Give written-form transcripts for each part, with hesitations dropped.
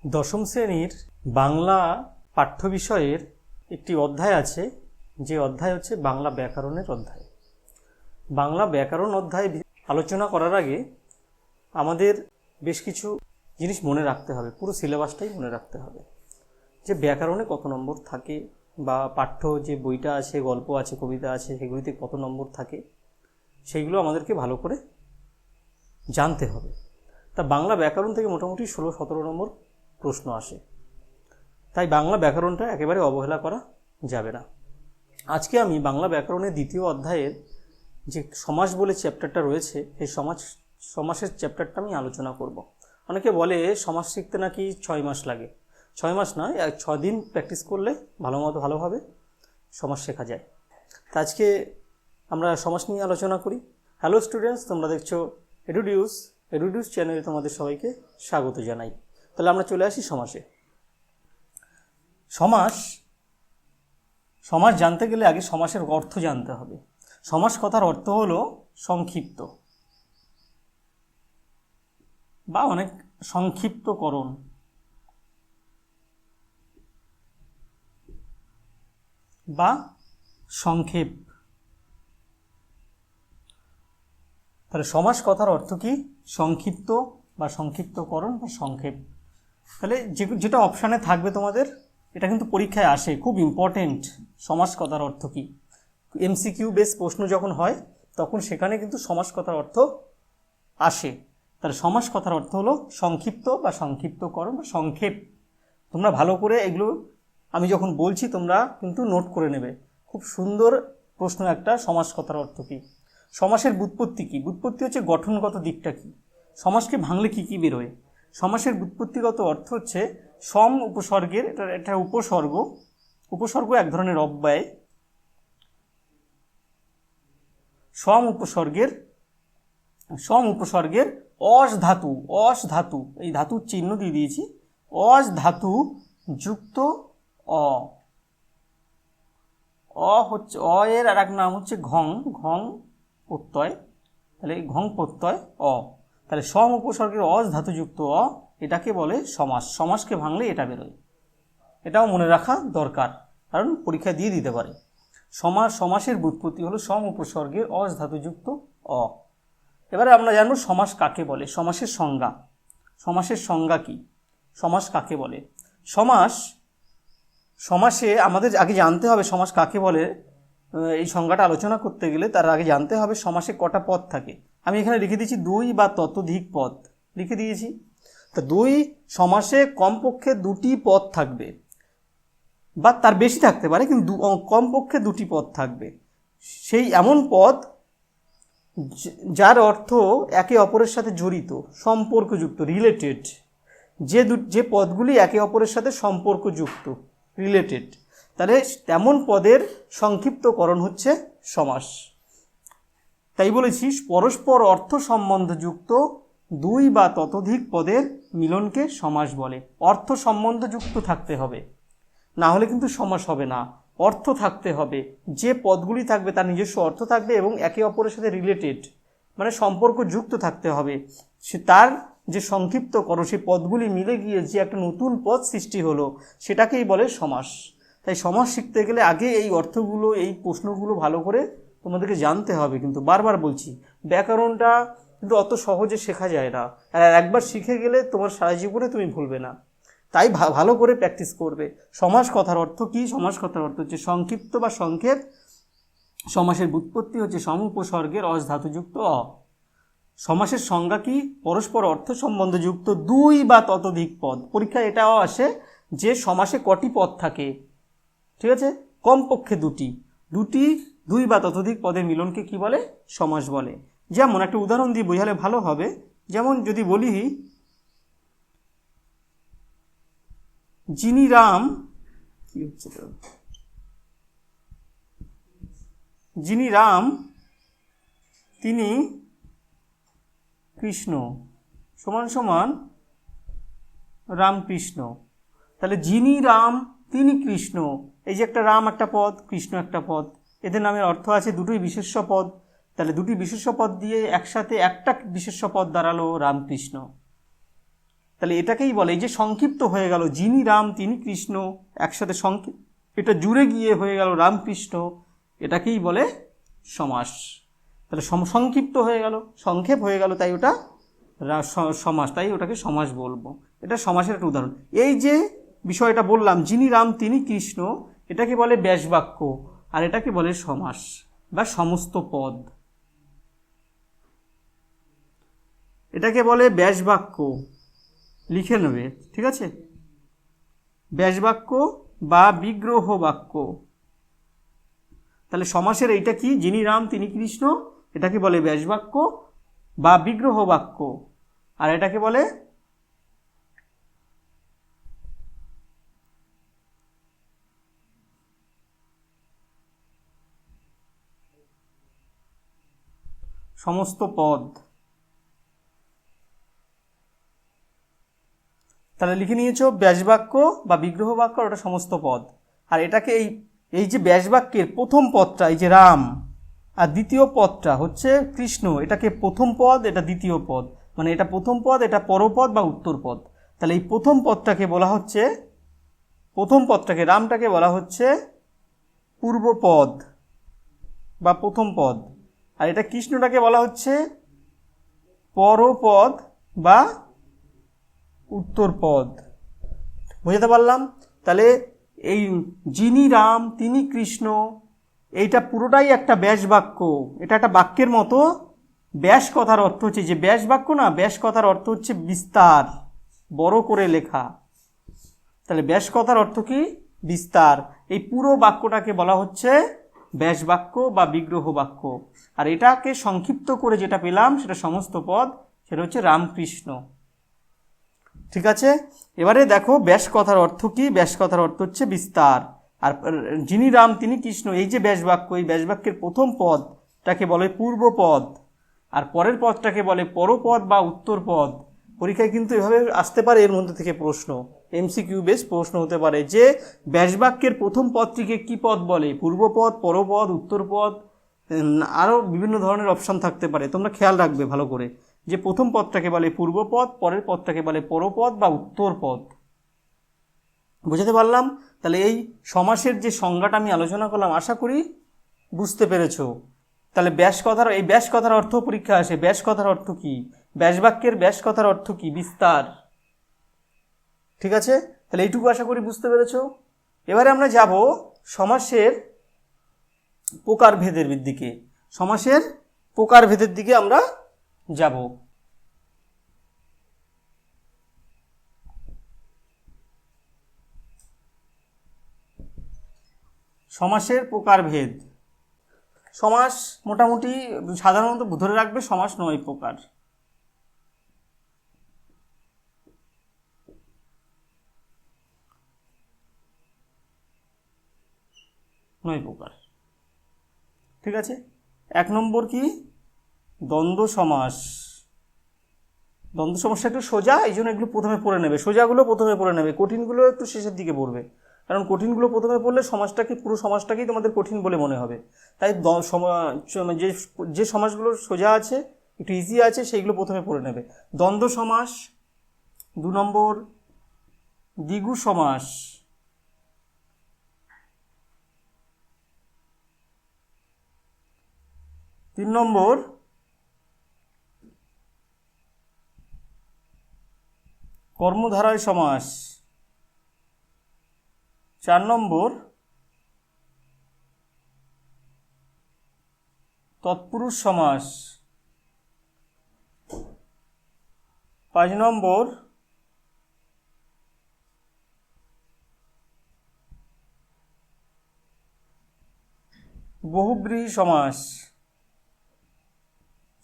দশম শ্রেণীর বাংলা পাঠ্য বিষয়ের একটি অধ্যায় আছে, যে অধ্যায় হচ্ছে বাংলা ব্যাকরণের অধ্যায়। বাংলা ব্যাকরণ অধ্যায় আলোচনা করার আগে আমাদের বেশ কিছু জিনিস মনে রাখতে হবে, পুরো সিলেবাসটাই মনে রাখতে হবে। যে ব্যাকরণে কত নম্বর থাকে, বা পাঠ্য যে বইটা আছে, গল্প আছে, কবিতা আছে, সেগুলিতে কত নম্বর থাকে, সেইগুলো আমাদেরকে ভালো করে জানতে হবে। তা বাংলা ব্যাকরণ থেকে মোটামুটি 16-17 নম্বর প্রশ্ন আসে, তাই বাংলা ব্যাকরণটা একেবারে অবহেলা করা যাবে না। আজকে আমি বাংলা ব্যাকরণের দ্বিতীয় অধ্যায়ের যে সমাস বলে চ্যাপ্টারটা রয়েছে, এই সমাসের চ্যাপ্টারটা আমি আলোচনা করব। অনেকে বলে সমাস শিখতে নাকি 6 মাস লাগে। 6 মাস নয়, 6 দিন প্র্যাকটিস করলে ভালোভাবে সমাস শেখা যায়। তা আজকে আমরা সমাস নিয়ে আলোচনা করি। হ্যালো স্টুডেন্টস, তোমরা দেখছো এডুডিউস চ্যানেলে তোমাদের সবাইকে স্বাগত জানাই। তাহলে আমরা চলে আসি সমাসে। সমাস জানতে গেলে আগে সমাসের অর্থ জানতে হবে। সমাস কথার অর্থ হলো সংক্ষিপ্ত বা অনেক সংক্ষিপ্তকরণ বা সংক্ষেপ। তাহলে সমাস কথার অর্থ কি? সংক্ষিপ্ত বা সংক্ষিপ্তকরণ বা সংক্ষেপ। তাহলে যেটা অপশানে থাকবে তোমাদের, এটা কিন্তু পরীক্ষায় আসে, খুব ইম্পর্টেন্ট। সমাস কথার অর্থ কি? এমসিকিউ বেস প্রশ্ন যখন হয় তখন সেখানে কিন্তু সমাস কথার অর্থ আসে। তাহলে সমাস কথার অর্থ হলো সংক্ষিপ্ত বা সংক্ষিপ্তকরণ বা সংক্ষেপ। তোমরা ভালো করে এগুলো আমি যখন বলছি তোমরা কিন্তু নোট করে নেবে। খুব সুন্দর প্রশ্ন একটা। সমাস কথার অর্থ কি? সমাসের ব্যুৎপত্তি কি? ব্যুৎপত্তি হচ্ছে গঠনগত দিকটা কি, সমাসকে ভাঙলে কি কি বেরোয়। সমাসের ব্যুৎপত্তিগত অর্থ হচ্ছে সম উপসর্গের, এটা উপসর্গ এক ধরনের অব্যয়। সম উপসর্গের অস ধাতু, এই ধাতুর চিহ্ন দিয়ে দিয়েছি, অস ধাতু যুক্ত হচ্ছে এর আর এক নাম হচ্ছে ঘং প্রত্যয়। তাহলে এই ঘং প্রত্যয় তাহলে সম উপসর্গের অস ধাতুযুক্ত এটাকে বলে সমাস। সমাসকে ভাঙলে এটা বেরোয়, এটাও মনে রাখা দরকার, কারণ পরীক্ষা দিয়ে দিতে পারে। সমাসের ব্যুৎপত্তি হলো সম উপসর্গের অস ধাতুযুক্ত এবারে আমরা জানবো সমাস কাকে বলে। সমাসের সংজ্ঞা কি? সমাস কাকে বলে? সমাসে আমাদের আগে জানতে হবে সমাস কাকে বলে। এই সংজ্ঞাটা আলোচনা করতে গেলে তার আগে জানতে হবে সমাসে কটা পদ থাকে। আমি এখানে লিখে দিয়েছি 2 বা ততোধিক পদ লিখে দিয়েছি। তো 2 সমাসে কমপক্ষে 2টি পদ থাকবে, বা তার বেশি থাকতে পারে, কিন্তু কমপক্ষে 2টি পদ থাকবে। সেই এমন পদ যার অর্থ একে অপরের সাথে জড়িত, সম্পর্কযুক্ত, রিলেটেড। যে পদগুলি একে অপরের সাথে সম্পর্কযুক্ত, রিলেটেড, তাহলে তেমন পদের সংক্ষিপ্তকরণ হচ্ছে সমাস। তাই বলেছি পরস্পর অর্থ সম্বন্ধযুক্ত 2 বা ততোধিক পদের মিলনকে সমাস বলে। অর্থ সম্বন্ধযুক্ত থাকতে হবে, না হলে কিন্তু সমাস হবে না। অর্থ থাকতে হবে, যে পদগুলি থাকবে তার নিজস্ব অর্থ থাকবে এবং একে অপরের সাথে রিলেটেড, মানে সম্পর্কযুক্ত থাকতে হবে। সে তার যে সংক্ষিপ্তকরণ, সেই পদগুলি মিলে গিয়ে যে একটা নতুন পদ সৃষ্টি হলো, সেটাকেই বলে সমাস। তাই সমাস শিখতে গেলে আগে এই অর্থগুলো, এই প্রশ্নগুলো ভালো করে তোমাদেরকে জানতে হবে। কিন্তু বারবার বলছি, ব্যাকরণটা কিন্তু অত সহজে শেখা যায় না, আর একবার শিখে গেলে তোমার সারা জীবনে তুমি ভুলবে না। তাই ভালো করে প্র্যাকটিস করবে। সমাস কথার অর্থ কি? সমাস কথার অর্থ হচ্ছে সংক্ষিপ্ত বা সংক্ষেপ। সমাসের ব্যুৎপত্তি হচ্ছে সম উপসর্গের অস ধাতুযুক্ত সমাসের সংজ্ঞা কি? পরস্পর অর্থ সম্বন্ধযুক্ত 2 বা ততোধিক পদ। পরীক্ষায় এটাও আসে যে সমাসে কটি পদ থাকে, ঠিক আছে? কমপক্ষে 2টি। 2 বা ততোধিক পদের মিলনকে কি বলে? সমাস বলে। যেমন একটা উদাহরণ দিয়ে বোঝালে ভালো হবে। যেমন যদি বলি, যিনি রাম তিনি কৃষ্ণ সমান সমান রামকৃষ্ণ। তাহলে যিনি রাম তিনি কৃষ্ণ, এই যে একটা রাম একটা পদ, কৃষ্ণ একটা পদ, এদের নামের অর্থ আছে দুটোই বিশেষ্য পদ। তাহলে 2টি বিশেষ্য পদ দিয়ে একসাথে একটা বিশেষ্য পদ দাঁড়ালো রামকৃষ্ণ। তাহলে এটাকেই বলে, এই যে সংক্ষিপ্ত হয়ে গেল যিনি রাম তিনি কৃষ্ণ, একসাথে এটা জুড়ে গিয়ে হয়ে গেল রামকৃষ্ণ, এটাকেই বলে সমাস। তাহলে সংক্ষিপ্ত হয়ে গেল, সংক্ষেপ হয়ে গেল, তাই ওটা সমাস, তাই ওটাকে সমাস বলবো। এটা সমাসের একটা উদাহরণ। এই যে বিষয়টা বললাম যিনি রাম তিনি কৃষ্ণ, এটাকে বলে ব্যাসবাক্য, আর এটাকে বলে সমাস বা সমস্ত পদ। এটাকে বলে ব্যাসবাক্য, লিখে নেবে, ঠিক আছে? ব্যাসবাক্য বা বিগ্রহ বাক্য। তাহলে সমাসের এইটা কি, যিনি রাম তিনি কৃষ্ণ, এটাকে বলে ব্যাসবাক্য বা বিগ্রহ বাক্য, আর এটাকে বলে সমস্ত পদ। তাহলে লিখে নিয়েছো ব্যাসবাক্য বা বিগ্রহ বাক্য, ওটা সমস্ত পদ। আর এটাকে এই যে ব্যাসবাক্যের প্রথম পদটা এই যে রাম, আর দ্বিতীয় পদটা হচ্ছে কৃষ্ণ, এটাকে প্রথম পদ, এটা দ্বিতীয় পদ, মানে এটা প্রথম পদ, এটা পরপদ বা উত্তর পদ। তাহলে এই প্রথম পদটাকে বলা হচ্ছে, প্রথম পদটাকে রামটাকে বলা হচ্ছে পূর্বপদ বা প্রথম পদ, আর এটা কৃষ্ণটাকে বলা হচ্ছে পরপদ বা উত্তর পদ। বুঝতে পারলাম? তাহলে এই যিনি রাম তিনি কৃষ্ণ, এইটা পুরোটাই একটা ব্যাস বাক্য, এটা একটা বাক্যের মতো। ব্যাস কথার অর্থ হচ্ছে, যে ব্যাস বাক্য না, ব্যাস কথার অর্থ হচ্ছে বিস্তার, বড় করে লেখা। তাহলে ব্যাস কথার অর্থ কি? বিস্তার। এই পুরো বাক্যটাকে বলা হচ্ছে ব্যাস বাক্য বা বিগ্রহ বাক্য, আর এটাকে সংক্ষিপ্ত করে যেটা পেলাম সেটা সমস্ত পদ, সেটা হচ্ছে রামকৃষ্ণ। ঠিক আছে? এবারে দেখো ব্যাস কথার অর্থ কি। ব্যাস কথার অর্থ হচ্ছে বিস্তার, আর যিনি রাম তিনি কৃষ্ণ, এই যে ব্যাস বাক্য, এই ব্যাস বাক্যের প্রথম পদটাকে বলে পূর্বপদ, আর পরের পদটাকে বলে পরপদ বা উত্তর পদ। পরীক্ষায় কিন্তু এভাবে আসতে পারে, এর মধ্যে থেকে প্রশ্ন, এমসিকিউ বেস প্রশ্ন হতে পারে যে ব্যাস বাক্যের প্রথম পদটিকে কি পদ বলে, পূর্বপদ, পরপদ, উত্তরপদ, আরও বিভিন্ন ধরনের অপশান থাকতে পারে। তোমরা খেয়াল রাখবে ভালো করে যে প্রথম পদটাকে বলে পূর্বপদ, পরের পদটাকে বলে পরপদ বা উত্তরপদ। বুঝতে পারলাম? তাহলে এই সমাসের যে সংজ্ঞাটা আমি আলোচনা করলাম, আশা করি বুঝতে পেরেছো। তাহলে এই ব্যাস কথার অর্থ পরীক্ষা আসে। ব্যাস কথার অর্থ কি? ব্যাস বাক্যের ব্যাস কথার অর্থ কি? বিস্তার। ঠিক আছে? তাহলে এইটুকু আশা করি বুঝতে পেরেছো। এবারে আমরা যাব সমাসের প্রকারভেদের দিকে। সমাসের প্রকারভেদের দিকে আমরা যাব। সমাসের প্রকারভেদ। সমাস মোটামুটি সাধারণত ধরে রাখবে সমাস 9 প্রকার। ঠিক আছে? 1 নম্বর কি? দ্বন্দ্ব সমাস। দ্বন্দ্ব সমাসটা একটু সোজা, এই জন্য এগুলো প্রথমে পড়ে নেবে। সোজাগুলো প্রথমে পড়ে নেবে, কঠিনগুলো একটু শেষের দিকে পড়বে, কারণ কঠিনগুলো প্রথমে পড়লে পুরো সমাজটাকেই তোমাদের কঠিন বলে মনে হবে। তাই যে সমাসগুলো সোজা আছে, একটু ইজি আছে, সেইগুলো প্রথমে পড়ে নেবে। দ্বন্দ্ব সমাস। 2 নম্বর দ্বিগু সমাস। 3 নম্বর কর্মধারয় সমাস। 4 নম্বর তৎপুরুষ সমাস। 5 নম্বর বহুব্রীহি সমাস।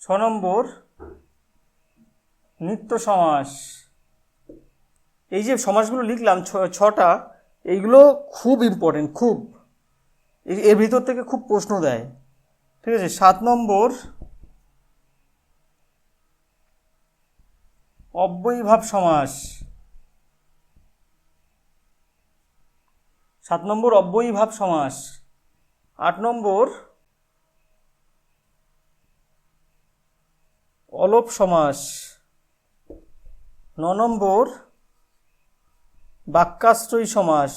6 নম্বর নিত্য সমাস। এই যে সমাসগুলো লিখলাম 6টা, এইগুলো খুব ইম্পর্টেন্ট, খুব, এর ভিতর থেকে খুব প্রশ্ন দেয়। ঠিক আছে? 7 নম্বর অব্যয়ীভাব সমাস। 7 নম্বর অব্যয়ীভাব সমাস। 8 নম্বর অলোপ সমাস। নম্বর বাক্যাশ্রয়ী সমাস।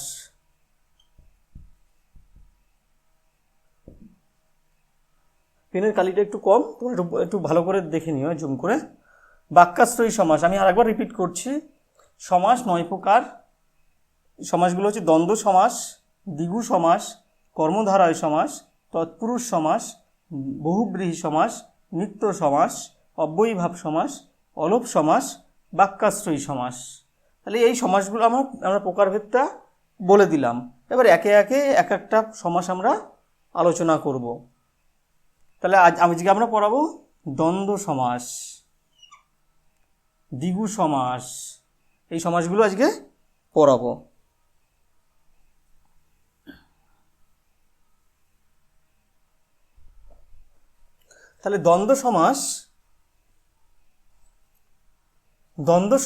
পেনের কালিটা একটু কম, তোমরা একটু ভালো করে দেখে নিও জুম করে। বাক্যাশ্রয়ী সমাস, আমি আরেকবার রিপিট করছি। সমাস 9 প্রকার। সমাসগুলো হচ্ছে দ্বন্দ্ব সমাস, দ্বিগু সমাস, কর্মধারয় সমাস, তৎপুরুষ সমাস, বহুব্রীহি সমাস, নিত্য সমাস, অব্যয়ীভাব সমাস, অলোপ সমাস, বাক্যাশ্রয়ী সমাস। তাহলে এই সমাসগুলো আমরা প্রকারভেদটা বলে দিলাম। এবার একে একে এক একটা সমাস আমরা আলোচনা করব। তাহলে আজকে আমরা পড়াবো দ্বন্দ্ব সমাস, দ্বিগু সমাস, এই সমাসগুলো আজকে পড়াবো। তাহলে দ্বন্দ্ব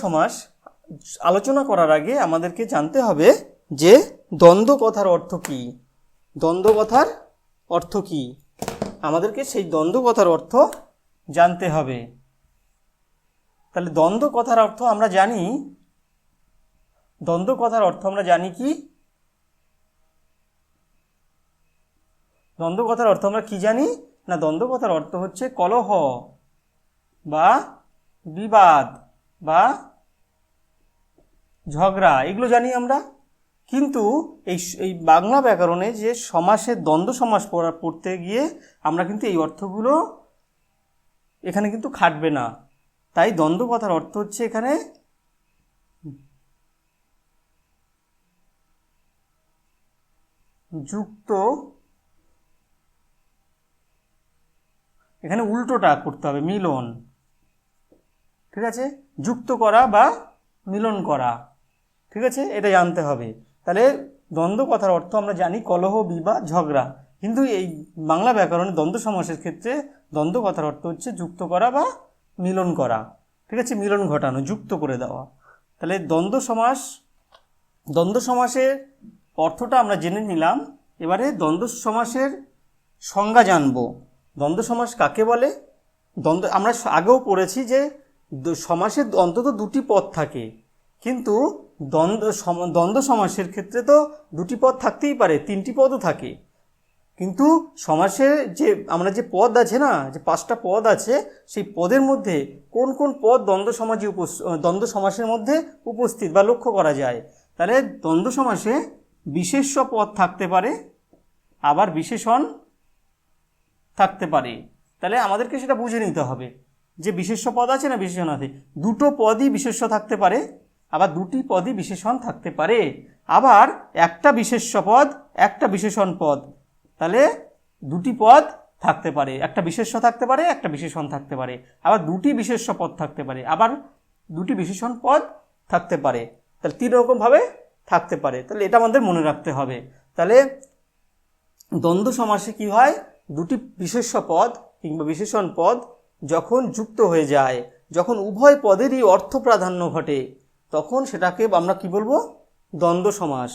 সমাস আলোচনা করার আগে আমাদেরকে জানতে হবে যে দ্বন্দ্ব কথার অর্থ কি। দ্বন্দ্ব কথার অর্থ কি, আমাদেরকে সেই দ্বন্দ্ব কথার অর্থ জানতে হবে। তাহলে দ্বন্দ্ব কথার অর্থ আমরা জানি, দ্বন্দ্ব কথার অর্থ আমরা জানি কি? দ্বন্দ্ব কথার অর্থ আমরা কি জানি না, দ্বন্দ্ব কথার অর্থ হচ্ছে কলহ বা বিবাদ বা ঝগড়া, এগুলো জানি আমরা। কিন্তু এই বাংলা ব্যাকরণে যে সমাসের দ্বন্দ্ব সমাস পড়তে গিয়ে আমরা কিন্তু এই অর্থগুলো এখানে কিন্তু খাটবে না। তাই দ্বন্দ্ব কথার অর্থ হচ্ছে এখানে যুক্ত, এখানে উল্টোটা করতে হবে, মিলন। ঠিক আছে, যুক্ত করা বা মিলন করা, ঠিক আছে, এটা জানতে হবে। তাহলে দ্বন্দ্ব কথার অর্থ আমরা জানি কলহ, বিবাদ, ঝগড়া। কিন্তু এই বাংলা ব্যাকরণে দ্বন্দ্ব সমাসের ক্ষেত্রে দ্বন্দ্ব কথার অর্থ হচ্ছে যুক্ত করা বা মিলন করা। ঠিক আছে, মিলন ঘটানো, যুক্ত করে দেওয়া। তাহলে দ্বন্দ্ব সমাসের অর্থটা আমরা জেনে নিলাম। এবারে দ্বন্দ্ব সমাসের সংজ্ঞা জানব। দ্বন্দ্ব সমাস কাকে বলে? আমরা আগেও পড়েছি যে সমাসের অন্তত দুটি পদ থাকে, কিন্তু দ্বন্দ্ব সমাসের ক্ষেত্রে তো দুটি পদ থাকতেই পারে, 3টি পদও থাকে। কিন্তু সমাসের আমরা যে পদ আছে না, যে 5টা পদ আছে, সেই পদের মধ্যে কোন কোন পদ দ্বন্দ্ব সমাসের মধ্যে উপস্থিত বা লক্ষ্য করা যায়। তাহলে দ্বন্দ্ব সমাসে বিশেষ্য পদ থাকতে পারে, আবার বিশেষণ থাকতে পারে। তাহলে আমাদেরকে সেটা বুঝে নিতে হবে যে বিশেষ্য পদ আছে না বিশেষণ আছে। দুটো পদই বিশেষ্য থাকতে পারে, আবার দুটি পদই বিশেষণ থাকতে পারে, আবার একটা বিশেষ্য পদ একটা বিশেষণ পদ। তাহলে দুটি পদ থাকতে পারে, একটা বিশেষ্য থাকতে পারে, একটা বিশেষণ থাকতে পারে, আবার দুটি বিশেষ্য পদ থাকতে পারে, আবার দুটি বিশেষণ পদ থাকতে পারে। তাহলে 3 রকমভাবে থাকতে পারে। তাহলে এটা আমাদের মনে রাখতে হবে। তাহলে দ্বন্দ্ব সমাসে কি হয়, দুটি বিশেষ্য পদ কিংবা বিশেষণ পদ যখন যুক্ত হয়ে যায়, যখন উভয় পদেরই অর্থ প্রাধান্য ঘটে, তখন সেটাকে আমরা কি বলবো? দ্বন্দ্ব সমাস।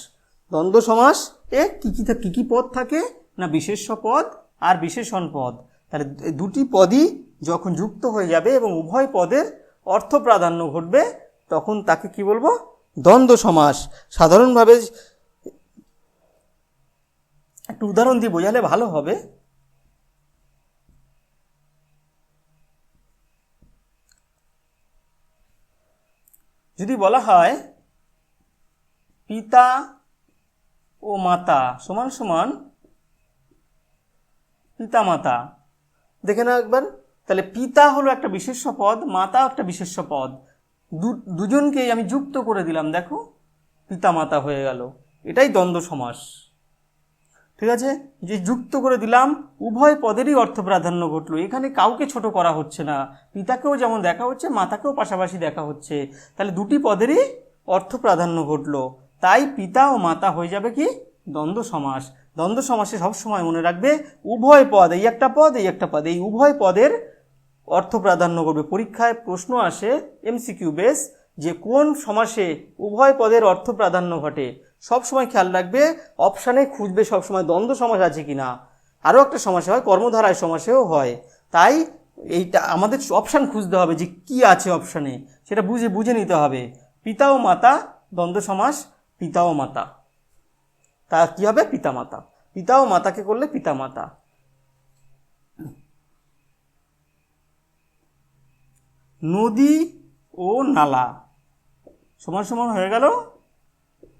দ্বন্দ্ব সমাস এ কি কি পদ থাকে না, বিশেষ্য পদ আর বিশেষণ পদ। তাহলে দুটি পদই যখন যুক্ত হয়ে যাবে এবং উভয় পদের অর্থ প্রাধান্য ঘটবে, তখন তাকে কি বলবো? দ্বন্দ্ব সমাস। সাধারণভাবে একটু উদাহরণ দিয়ে বোঝালে ভালো হবে। যদি বলা হয় পিতা ও মাতা সমান সমান পিতা মাতা, দেখে না একবার। তাহলে পিতা হলো একটা বিশেষ্য পদ, মাতা একটা বিশেষ্য পদ, দুজনকেই আমি যুক্ত করে দিলাম, দেখো পিতা মাতা হয়ে গেল। এটাই দ্বন্দ্ব সমাস। ঠিক আছে, যে যুক্ত করে দিলাম, উভয় পদেরই অর্থ প্রাধান্য ঘটলো। এখানে কাউকে ছোট করা হচ্ছে না, পিতাকেও যেমন দেখা হচ্ছে, মাতাকেও পাশাপাশি দেখা হচ্ছে। তাহলে দুটি পদেরই অর্থ প্রাধান্য ঘটলো, তাই পিতা ও মাতা হয়ে যাবে কি? দ্বন্দ্ব সমাস। দ্বন্দ্ব সমাসে সবসময় মনে রাখবে উভয় পদ, এই একটা পদ এই একটা পদ, এই উভয় পদের অর্থ প্রাধান্য করবে। পরীক্ষায় প্রশ্ন আসে এমসিকিউ বেস, যে কোন সমাসে উভয় পদের অর্থ প্রাধান্য ঘটে। সবসময় খেয়াল রাখবে, অপশানে খুঁজবে সবসময় দ্বন্দ্ব সমাস আছে কিনা। আরও একটা সমাসে হয়, কর্মধারায় সমাসেও হয়। তাই এইটা আমাদের অপশান খুঁজতে হবে যে কি আছে অপশানে, সেটা বুঝে নিতে হবে। পিতা ও মাতা দ্বন্দ্ব সমাস, পিতা ও মাতা, তা কি হবে? পিতা মাতা। পিতা ও মাতাকে করলে পিতা মাতা। নদী ও নালা সমান সমান হয়ে গেল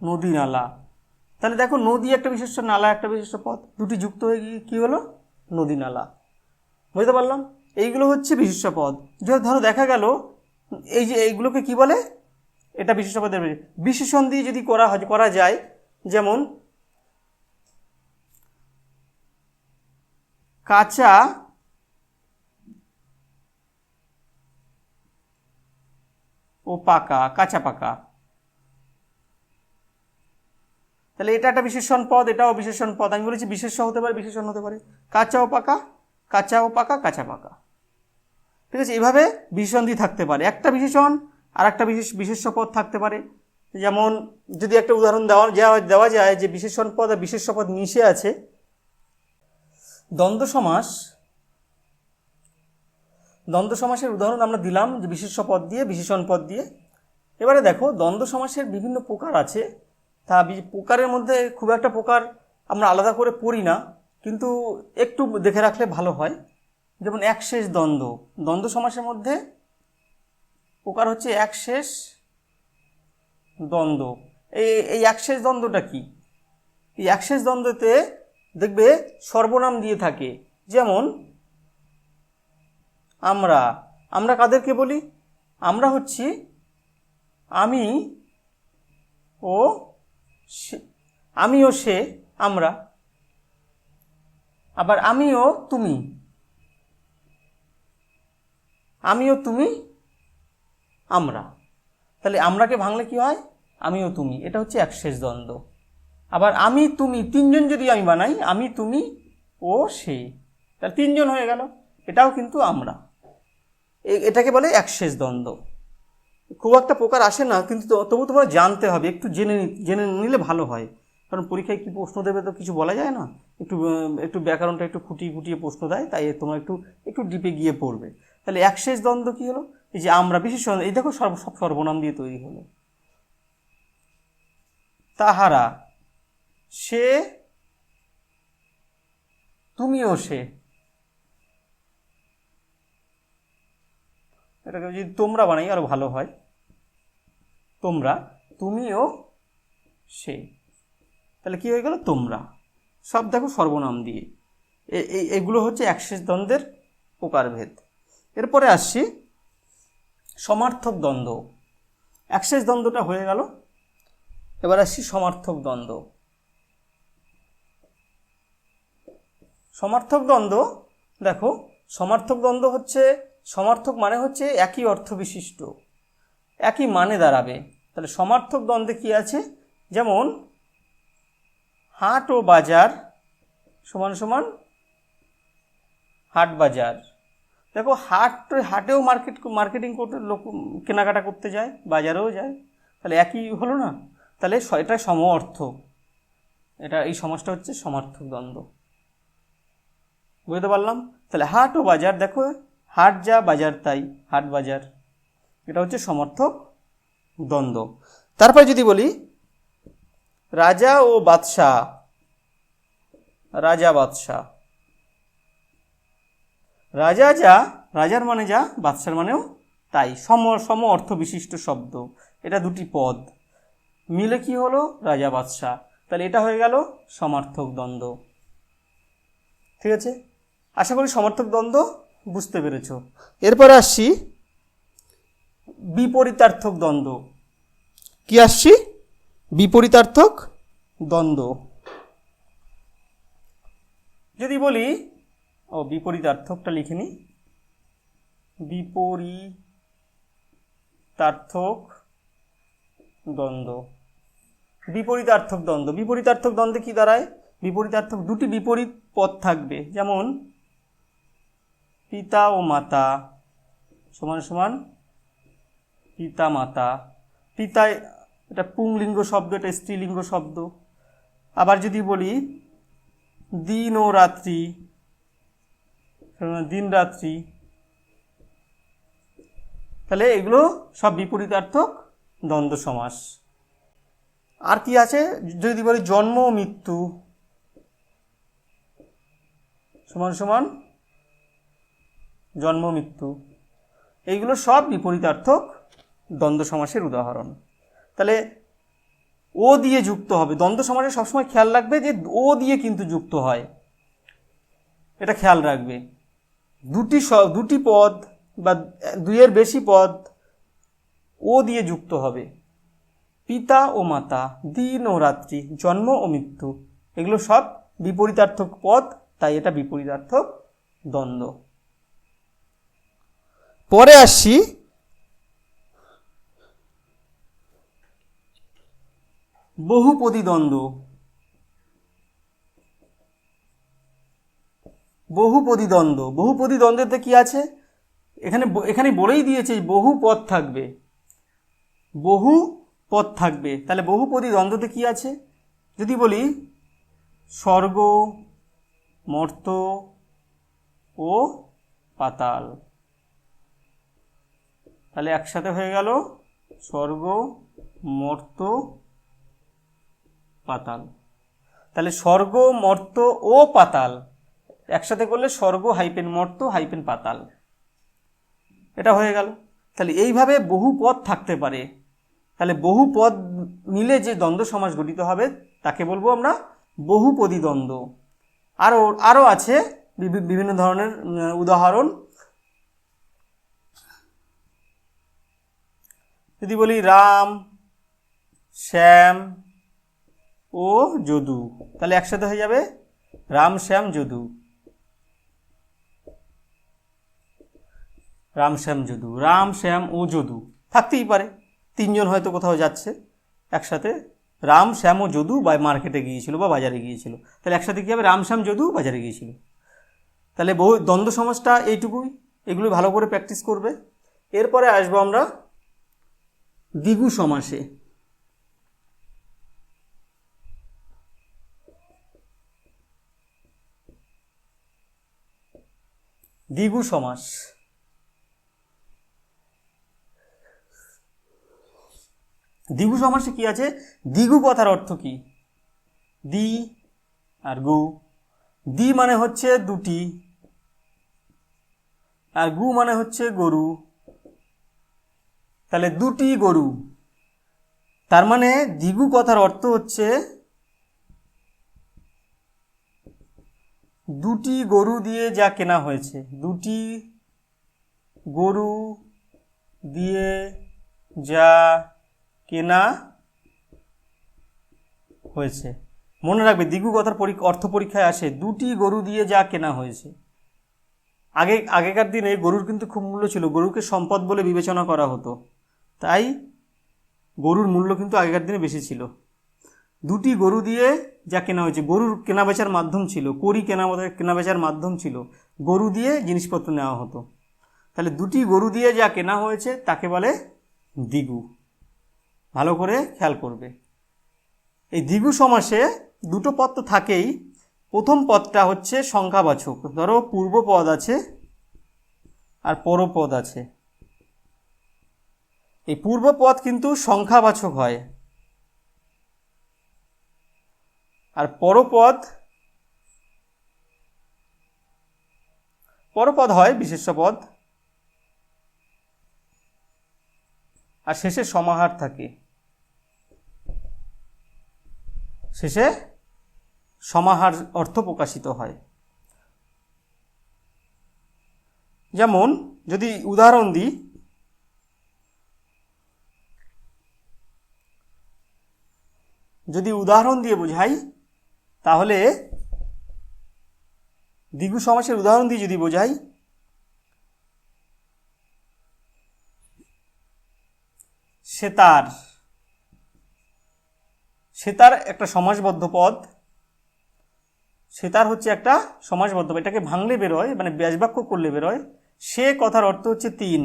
নদী নালা। তাহলে দেখো নদী একটা বিশেষ্য, নালা একটা বিশেষ্য পদ, দুটি যুক্ত হয়ে গিয়ে কী হলো? নদী নালা। বুঝতে পারলাম? এইগুলো হচ্ছে বিশেষ্য পদ। ধরো দেখা গেল এই যে এইগুলোকে কি বলে? এটা বিশেষ্য পদের বিশেষণ দিয়ে যদি করা যায়, যেমন কাঁচা ও পাকা, কাঁচা পাকা, তাহলে এটা একটা বিশেষণ পদ, এটাও বিশেষণ পদ। আমি বলেছি বিশেষ্য হতে পারে, বিশেষণ হতে পারে। কাঁচা ও পাকা, কাঁচা ও পাকা, কাঁচা পাকা। ঠিক আছে, এইভাবে বিশেষণ দিয়ে থাকতে পারে। একটা বিশেষণ আর একটা বিশেষ্য পদ থাকতে পারে। যেমন যদি একটা উদাহরণ দেওয়া যায় যে বিশেষণ পদ আর বিশেষ্য পদ মিশে আছে, দ্বন্দ্ব সমাসের উদাহরণ আমরা দিলাম যে বিশেষ্য পদ দিয়ে, বিশেষণ পদ দিয়ে। এবারে দেখো দ্বন্দ্ব সমাসের বিভিন্ন প্রকার আছে। তা প্রকারের মধ্যে খুব একটা প্রকার আমরা আলাদা করে পড়ি না, কিন্তু একটু দেখে রাখলে ভালো হয়। যেমন একশেষ দ্বন্দ্ব, দ্বন্দ্ব সমাসের মধ্যে প্রকার হচ্ছে একশেষ দ্বন্দ্ব। এই একশেষ দ্বন্দ্বটা কি? এই একশেষ দ্বন্দ্বতে দেখবে সর্বনাম দিয়ে থাকে। যেমন আমরা কাদেরকে বলি? আমরা হচ্ছি আমি ও সে, আমরা। আবার আমি ও তুমি, আমরা। তাহলে আমরাকে ভাঙলে কি হয়? আমি ও তুমি, এটা হচ্ছে একশেষ দ্বন্দ্ব। আবার আমি তুমি, তিনজন যদি আমি বানাই, আমি তুমি ও সে, তাহলে তিনজন হয়ে গেল, এটাও কিন্তু আমরা। এটাকে বলে একশেষ দ্বন্দ্ব। খুব একটা প্রকার আসে না, কিন্তু তবু তোমরা জানতে হবে, একটু জেনে নিলে ভালো হয়। কারণ পরীক্ষায় কি প্রশ্ন দেবে তো কিছু বলা যায় না, একটু ব্যাকরণটা একটু খুঁটিয়ে প্রশ্ন দেয়, তাই তোমরা একটু ডিপে গিয়ে পড়বে। তাহলে একশেষ দ্বন্দ্ব কি হলো? এই যে আমরা, বিশেষণ, এই দেখো সব সর্বনাম দিয়ে তৈরি হলো। তাহারা, সে, তুমিও সে। এটাকে যদি তোমরা বানাই আরো ভালো হয়। তোমরা, তুমিও সে, তাহলে কি হয়ে গেল? তোমরা। সব দেখো সর্বনাম দিয়ে। এগুলো হচ্ছে একশেষ দ্বন্দ্বের প্রকারভেদ। এরপরে আসছি সমার্থক দ্বন্দ্ব। একশেষ দ্বন্দ্বটা হয়ে গেল, এবার আসছি সমার্থক দ্বন্দ্ব। সমার্থক দ্বন্দ্ব দেখো, সমার্থক দ্বন্দ্ব হচ্ছে, সমার্থক মানে হচ্ছে একই অর্থ বিশিষ্ট, একই মানে দাঁড়াবে। তাহলে সমার্থক দ্বন্দ্বে কি আছে? যেমন হাট ও বাজার সমান সমান হাট বাজার। দেখো হাটেও মার্কেটিং করতে লোক কেনাকাটা করতে যায়, বাজারেও যায়, তাহলে একই হলো না? তাহলে এটা সম অর্থ, এই সমাসটা হচ্ছে সমার্থক দ্বন্দ্ব। বুঝতে পারলাম? তাহলে হাট ও বাজার, দেখো হাট যা বাজার তাই, হাট বাজার, এটা হচ্ছে সমার্থক দ্বন্দ্ব। তারপরে যদি বলি রাজা ও বাদশাহ, রাজা বাদশাহ। রাজা যা, রাজার মানে যা, বাদশার মানেও তাই, সম অর্থ বিশিষ্ট শব্দ। এটা দুটি পদ মিলে কি হলো? রাজা বাদশাহ। তাহলে এটা হয়ে গেল সমার্থক দ্বন্দ্ব। ঠিক আছে, আশা করি সমার্থক দ্বন্দ্ব বুঝতে পেরেছ। এরপরে আসছি বিপরীতার্থক দ্বন্দ্ব। কি আসছি? বিপরীতার্থক দ্বন্দ্ব। যদি বলি, বিপরীতার্থকটা লিখে নি, বিপরীতার্থক দ্বন্দ্ব। বিপরীতার্থক দ্বন্দ্ব, বিপরীতার্থক দ্বন্দ্বে কি দাঁড়ায়? বিপরীতার্থক, দুটি বিপরীত পদ থাকবে। যেমন পিতা ও মাতা সমান সমান পিতা মাতা। পিতা এটা পুংলিঙ্গ শব্দ, এটা স্ত্রীলিঙ্গ শব্দ। আবার যদি বলি দিন ও রাত্রি, দিন রাত্রি, তাহলে এগুলো সব বিপরীতার্থক দ্বন্দ্ব সমাস। আর কি আছে, যদি বলি জন্ম ও মৃত্যু সমান সমান জন্ম মৃত্যু, এইগুলো সব বিপরীতার্থক দ্বন্দ্ব সমাসের উদাহরণ। তাহলে ও দিয়ে যুক্ত হবে, দ্বন্দ্ব সমাসে সবসময় খেয়াল রাখবে যে ও দিয়ে কিন্তু যুক্ত হয়, এটা খেয়াল রাখবে। দুটি পদ বা দুইয়ের বেশি পদ ও দিয়ে যুক্ত হবে। পিতা ও মাতা, দিন ও রাত্রি, জন্ম ও মৃত্যু, এগুলো সব বিপরীতার্থক পদ, তাই এটা বিপরীতার্থক দ্বন্দ্ব। পরে আসছি বহুপদী দ্বন্দ্ব। বহুপদী দ্বন্দ্ব, বহুপদী দ্বন্দ্বতে কি আছে, এখানে বলেই দিয়েছে বহু পদ থাকবে, বহু পদ থাকবে। তাহলে বহুপদী দ্বন্দ্বতে কি আছে, যদি বলি স্বর্গ, মর্ত্য ও পাতাল, তাহলে একসাথে হয়ে গেল স্বর্গ, মর্ত্য, পাতাল। তাহলে স্বর্গ, মর্ত্য ও পাতাল একসাথে করলে স্বর্গ হাইপেন মর্ত্য হাইপেন পাতাল, এটা হয়ে গেল। তাহলে এইভাবে বহু পদ থাকতে পারে। তাহলে বহু পদ মিলে যে দ্বন্দ্ব সমাস গঠিত হবে তাকে বলবো আমরা বহুপদী দ্বন্দ্ব। আরও আছে বিভিন্ন ধরনের উদাহরণ। যদি বলি রাম, শ্যাম ও যদু, তাহলে একসাথে হয়ে যাবে রাম, শ্যাম, যদু। রাম, শ্যাম, যদু, রাম, শ্যাম ও যদু থাকতেই পারে, তিনজন হয়তো কোথাও যাচ্ছে একসাথে, রাম, শ্যাম ও যদু মার্কেটে গিয়েছিল বা বাজারে গিয়েছিল, তাহলে একসাথে কী হবে, রাম, শ্যাম, যদু বাজারে গিয়েছিল। তাহলে দ্বন্দ্ব সমাসটা এইটুকুই, এগুলো ভালো করে প্র্যাকটিস করবে। এরপরে আসবো আমরা দ্বিগু সমাসে। দ্বিগু সমাস, দ্বিগু সমাসে কি আছে, দ্বিগু কথার অর্থ কি, দ্বি আর গু। দ্বি মানে হচ্ছে দুটি, আর গু মানে হচ্ছে গরু। তাহলে দুটি গরু, তার মানে দ্বিগু কথার অর্থ হচ্ছে দুটি গরু দিয়ে যা কেনা হয়েছে, দুটি গরু দিয়ে যা কেনা হয়েছে। মনে রাখবে দ্বিগু কথার অর্থ পরীক্ষায় আসে দুটি গরু দিয়ে যা কেনা হয়েছে। আগেকার দিনে গরুর কিন্তু খুব মূল্য ছিল, গরুকে সম্পদ বলে বিবেচনা করা হতো, তাই গরুর মূল্য কিন্তু আগেকার দিনে বেশি ছিল। দুটি গরু দিয়ে যা কেনা হয়েছে, গরুর কেনাবেচার মাধ্যম ছিল, করি কেনাবেচার মাধ্যম ছিল, গরু দিয়ে জিনিসপত্র নেওয়া হতো। তাহলে দুটি গরু দিয়ে যা কেনা হয়েছে তাকে বলে দ্বিগু, ভালো করে খেয়াল করবে। এই দ্বিগু সমাসে দুটো পদ তো থাকেই। প্রথম পদটা হচ্ছে সংখ্যাবাচক, ধরো পূর্বপদ আছে আর পরপদ আছে। এই পূর্বপদ কিন্তু সংখ্যাবাচক হয়, আর পরপদ হয় বিশেষ্য পদ, আর শেষে সমাহার থাকে, শেষে সমাহার অর্থ প্রকাশিত হয়। যেমন যদি উদাহরণ দিই, দিয়ে বোঝাই, তাহলে দ্বিগু সমাসের উদাহরণ দিয়ে যদি বোঝাই, সেতার, সেতার একটা সমাসবদ্ধ পদ, সেতার হচ্ছে একটা সমাসবদ্ধ পদ, এটাকে ভাঙলে বেরোয়, মানে ব্যাসবাক্য করলে বেরোয়। সে কথার অর্থ হচ্ছে তিন,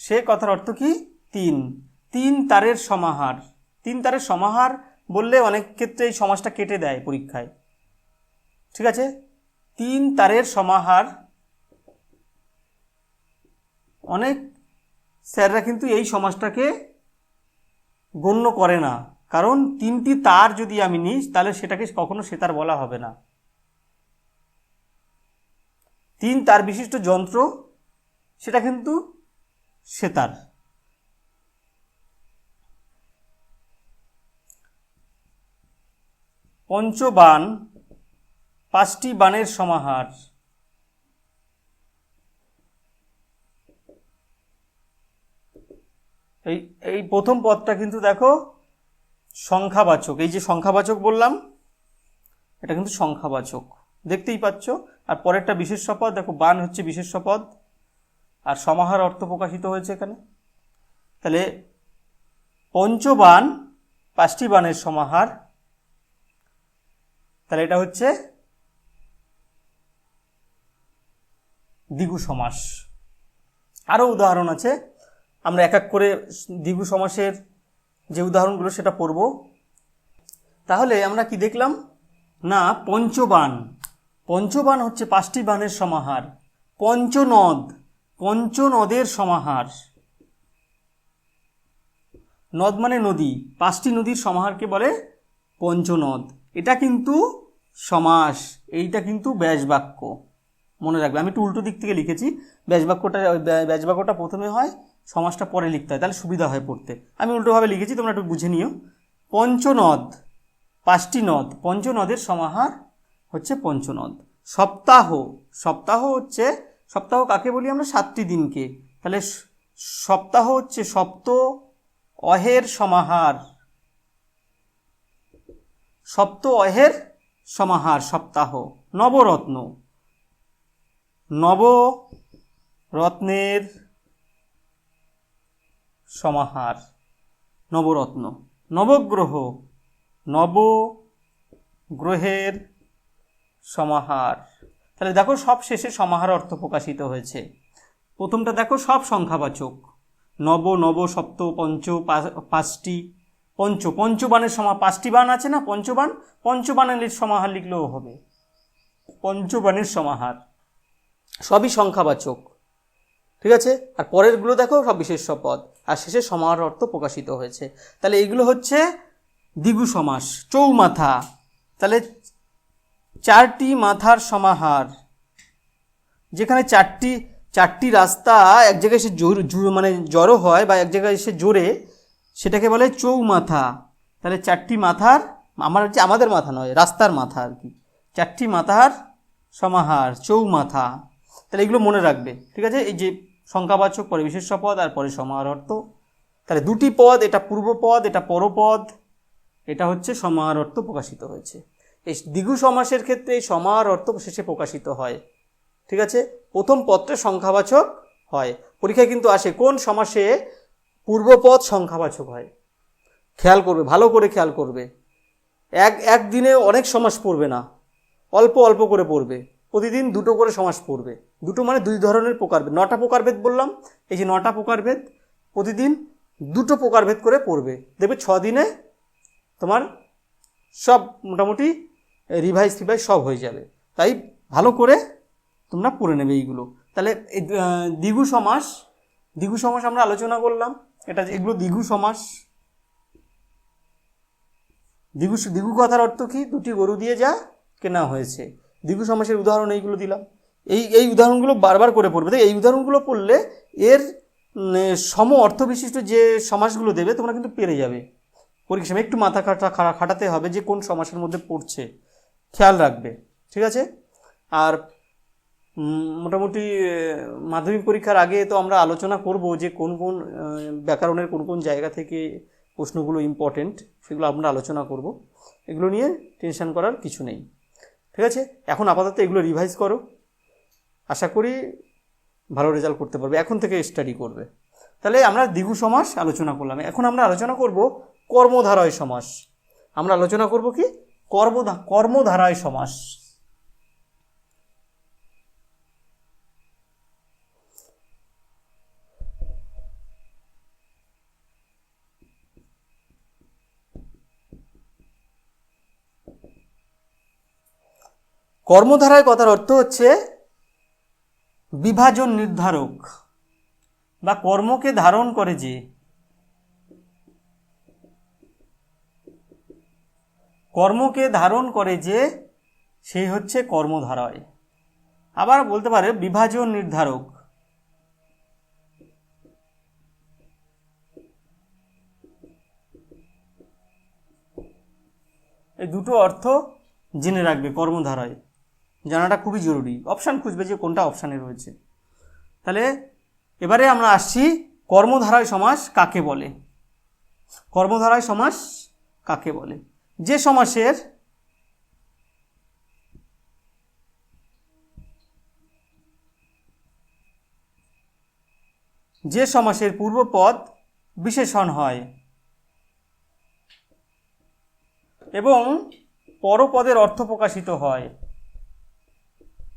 সে কথার অর্থ কি, তিন, তিন তারের সমাহার। তিন তারের সমাহার বললে অনেক ক্ষেত্রে এই সমাসটা কেটে দেয় পরীক্ষায়, ঠিক আছে। তিন তারের সমাহার অনেক স্যাররা কিন্তু এই সমাসটাকে গণ্য করে না, কারণ 3টি তার যদি আমি নিই তাহলে সেটাকে কখনো সেতার বলা হবে না। 3 তার বিশিষ্ট যন্ত্র সেটা কিন্তু সেতার। পঞ্চবাণ 5টি বাণের সমাহার। এই প্রথম পদটা কিন্তু দেখো সংখ্যাবাচক, এই যে সংখ্যাবাচক বললাম এটা কিন্তু সংখ্যাবাচক, দেখতেই পাচ্ছ। আর পরেরটা বিশেষ্য পদ, দেখো বাণ হচ্ছে বিশেষ্য পদ, আর সমাহার অর্থ প্রকাশিত হয়েছে এখানে। তাহলে পঞ্চবাণ 5টি বাণের সমাহার, তাহলে এটা হচ্ছে দ্বিগু সমাস। আরও উদাহরণ আছে, আমরা এক এক করে দ্বিগু সমাসের যে উদাহরণগুলো সেটা পড়ব। তাহলে আমরা কি দেখলাম না, পঞ্চবাণ হচ্ছে 5টি বাণের সমাহার। পঞ্চনদের সমাহার। নদ মানে নদী, 5টি নদীর সমাহারকে বলে পঞ্চনদ। এটা কিন্তু সমাস, এইটা কিন্তু ব্যাসবাক্য, মনে রাখবে। আমি একটু উল্টো দিক থেকে লিখেছি, ব্যাসবাক্যটা প্রথমে হয়, সমাসটা পরে লিখতে হয়, তাহলে সুবিধা হয় পড়তে। আমি উল্টোভাবে লিখেছি, তোমরা একটু বুঝে নিও। পঞ্চনদ 5টি নদ, পঞ্চনদের সমাহার হচ্ছে পঞ্চনদ। সপ্তাহ হচ্ছে, সপ্তাহ কাকে বলি আমরা? 7টি দিনকে। তাহলে সপ্তাহ হচ্ছে সপ্ত অহের সমাহার। সপ্ত-অহের সমাহার সপ্তাহ। নবরত্নের সমাহার, নবরত্ন। নবগ্রহের সমাহার। তাহলে দেখো সব শেষে সমাহার অর্থ প্রকাশিত হয়েছে। প্রথমটা দেখো সব সংখ্যাবাচক, নব, সপ্ত, পঞ্চ, 5টি, পঞ্চবাণের 5টি বাণ আছে না, পঞ্চবাণের সমাহার লিখলেও হবে, পঞ্চবাণের সমাহার, সবই সংখ্যাবাচক, ঠিক আছে। আর পরেরগুলো দেখো সব বিশেষ্য পদ, আর শেষে সমাহার অর্থ প্রকাশিত হয়েছে। তাহলে এইগুলো হচ্ছে দ্বিগু সমাস। চৌমাথা, তাহলে 4টি মাথার সমাহার। যেখানে চারটি রাস্তা এক জায়গায় এসে মানে জড়ো হয় বা এক জায়গায় এসে জোরে, সেটাকে বলে চৌমাথা। তাহলে 4টি মাথার, আমাদের মাথা নয়, রাস্তার মাথা আর কি, 4টি মাথার সমাহার, চৌমাথা। তাহলে এগুলো মনে রাখবে, ঠিক আছে। এই যে সংখ্যাবাচক, পরে বিশেষ্য পদ, আর পরে সমাহার অর্থ। তাহলে 2টি পদ, এটা পূর্বপদ, এটা পরপদ, এটা হচ্ছে সমাহার অর্থ প্রকাশিত হয়েছে। এই দ্বিগু সমাসের ক্ষেত্রে এই সমাহার অর্থ শেষে প্রকাশিত হয়, ঠিক আছে। প্রথম পদটা সংখ্যাবাচক হয়। পরীক্ষায় কিন্তু আসে কোন সমাসে পূর্বপদ সংখ্যাবাচক হয়, খেয়াল করবে, ভালো করে খেয়াল করবে। একদিনে অনেক সমাস পড়বে না, অল্প অল্প করে পড়বে। প্রতিদিন 2টো করে সমাস পড়বে। 2টো মানে 2 ধরনের প্রকারভেদ। 9টা প্রকারভেদ বললাম, এই যে 9টা প্রকারভেদ, প্রতিদিন 2টো প্রকারভেদ করে পড়বে। দেখবে 6 দিনে তোমার সব মোটামুটি রিভাইজ সব হয়ে যাবে। তাই ভালো করে তোমরা পড়ে নেবে এইগুলো। তাহলে এই দ্বিগু সমাস আমরা আলোচনা করলাম, এগুলো দ্বিগু সমাস। দ্বিগু কথার অর্থ কি? 2টি গরু দিয়ে যা কেনা হয়েছে। দ্বিগু সমাসের উদাহরণ এইগুলো দিলাম। এই উদাহরণগুলো বারবার করে পড়বে। এই উদাহরণগুলো পড়লে এর সম অর্থ বিশিষ্ট যে সমাসগুলো দেবে তোমরা কিন্তু পেরে যাবে। পরীক্ষা একটু মাথা খাটাতে হবে যে কোন সমাসের মধ্যে পড়ছে, খেয়াল রাখবে, ঠিক আছে। আর মোটামুটি মাধ্যমিক পরীক্ষার আগে তো আমরা আলোচনা করব যে কোন কোন ব্যাকরণের কোন কোন জায়গা থেকে প্রশ্নগুলো ইম্পর্টেন্ট, সেগুলো আমরা আলোচনা করব। এগুলো নিয়ে টেনশন করার কিছু নেই, ঠিক আছে। এখন আপাতত এগুলো রিভাইজ করো, আশা করি ভালো রেজাল্ট করতে পারবে। এখন থেকে স্টাডি করবে। তাহলে আমরা দ্বিগু সমাস আলোচনা করলাম। এখন আমরা আলোচনা করব কর্মধারয় সমাস। আমরা আলোচনা করব কি? কর্মধারয় সমাস। কর্মধারায় কথার অর্থ হচ্ছে বিভাজন নির্ধারক। বা কর্মকে ধারণ করে যে, কর্মকে ধারণ করে যে সেই হচ্ছে কর্মধারয়। আবার বলতে পারে বিভাজন নির্ধারক। এই দুটো অর্থ জেনে রাখবে কর্মধারয়, জানাটা খুবই জরুরি। অপশান খুঁজবে যে কোনটা অপশানে রয়েছে। তাহলে এবারে আমরা আসছি কর্মধারয় সমাস কাকে বলে। কর্মধারয় সমাস কাকে বলে? যে সমাসের পূর্বপদ বিশেষণ হয় এবং পরপদের অর্থ প্রকাশিত হয়,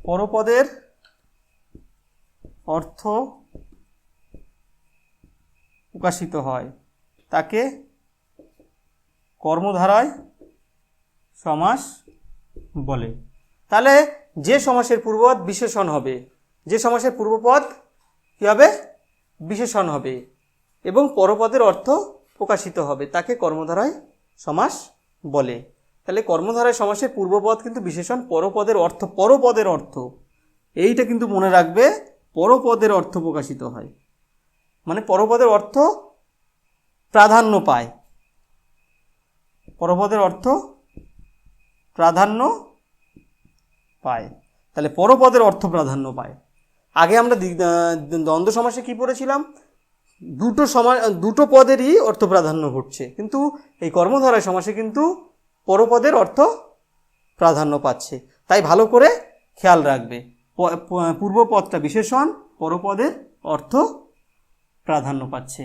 পরপদের অর্থ প্রকাশিত হয়, তাকে কর্মধারয় সমাস বলে। তাহলে যে সমাসের পূর্বপদ বিশেষণ হবে, যে সমাসের পূর্বপদ কী হবে? বিশেষণ হবে এবং পরপদের অর্থ প্রকাশিত হবে, তাকে কর্মধারয় সমাস বলে। তাহলে কর্মধারয় সমাসের পূর্বপদ কিন্তু বিশেষণ, পরপদের অর্থ, পরপদের অর্থ এইটা কিন্তু মনে রাখবে, পরপদের অর্থ প্রকাশিত হয়, মানে পরপদের অর্থ প্রাধান্য পায়, পরপদের অর্থ প্রাধান্য পায়। তাহলে পরপদের অর্থ প্রাধান্য পায়। আগে আমরা দ্বন্দ্ব সমাসে কি পড়েছিলাম? দুটো পদেরই অর্থ প্রাধান্য ঘটছে, কিন্তু এই কর্মধারয় সমাসে কিন্তু পরপদের অর্থ প্রাধান্য পাচ্ছে। তাই ভালো করে খেয়াল রাখবে, পূর্বপদটা বিশেষণ, পরপদের অর্থ প্রাধান্য পাচ্ছে।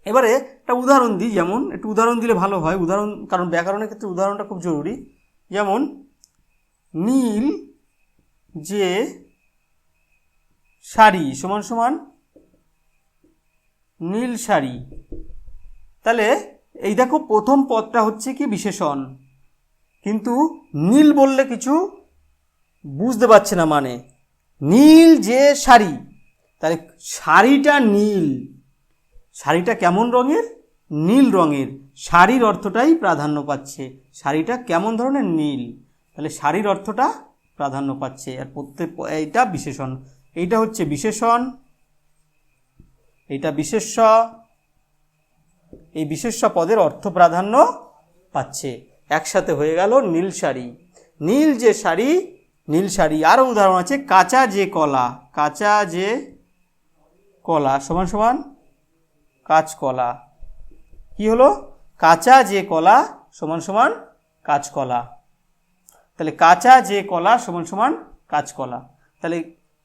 এবারে একটা উদাহরণ দিই, যেমন একটু উদাহরণ দিলে ভালো হয়, উদাহরণ, কারণ ব্যাকরণের ক্ষেত্রে উদাহরণটা খুব জরুরি। যেমন নীল যে শাড়ি সমান সমান নীল শাড়ি। তাহলে এই দেখো প্রথম পদটা হচ্ছে কি বিশেষণ, কিন্তু নীল বললে কিছু বুঝতে পারছে না, মানে নীল যে শাড়ি, তাহলে শাড়িটা নীল, শাড়িটা কেমন রঙের? নীল রঙের। শাড়ির অর্থটাই প্রাধান্য পাচ্ছে, শাড়িটা কেমন ধরনের? নীল। তাহলে শাড়ির অর্থটা প্রাধান্য পাচ্ছে। আর এইটা বিশেষণ, এইটা হচ্ছে বিশেষণ, এইটা বিশেষ্য, এই বিশেষ্য পদের অর্থ প্রাধান্য পাচ্ছে। একসাথে হয়ে গেল নীল শাড়ি। নীল যে শাড়ি, নীল শাড়ি। আরও উদাহরণ আছে, কাঁচা যে কলা, কাঁচা যে কলা সমান সমান কাঁচকলা। কি হলো? কাঁচা যে কলা সমান সমান কাঁচকলা। তাহলে কাঁচা যে কলা সমান সমান কাঁচকলা। তাহলে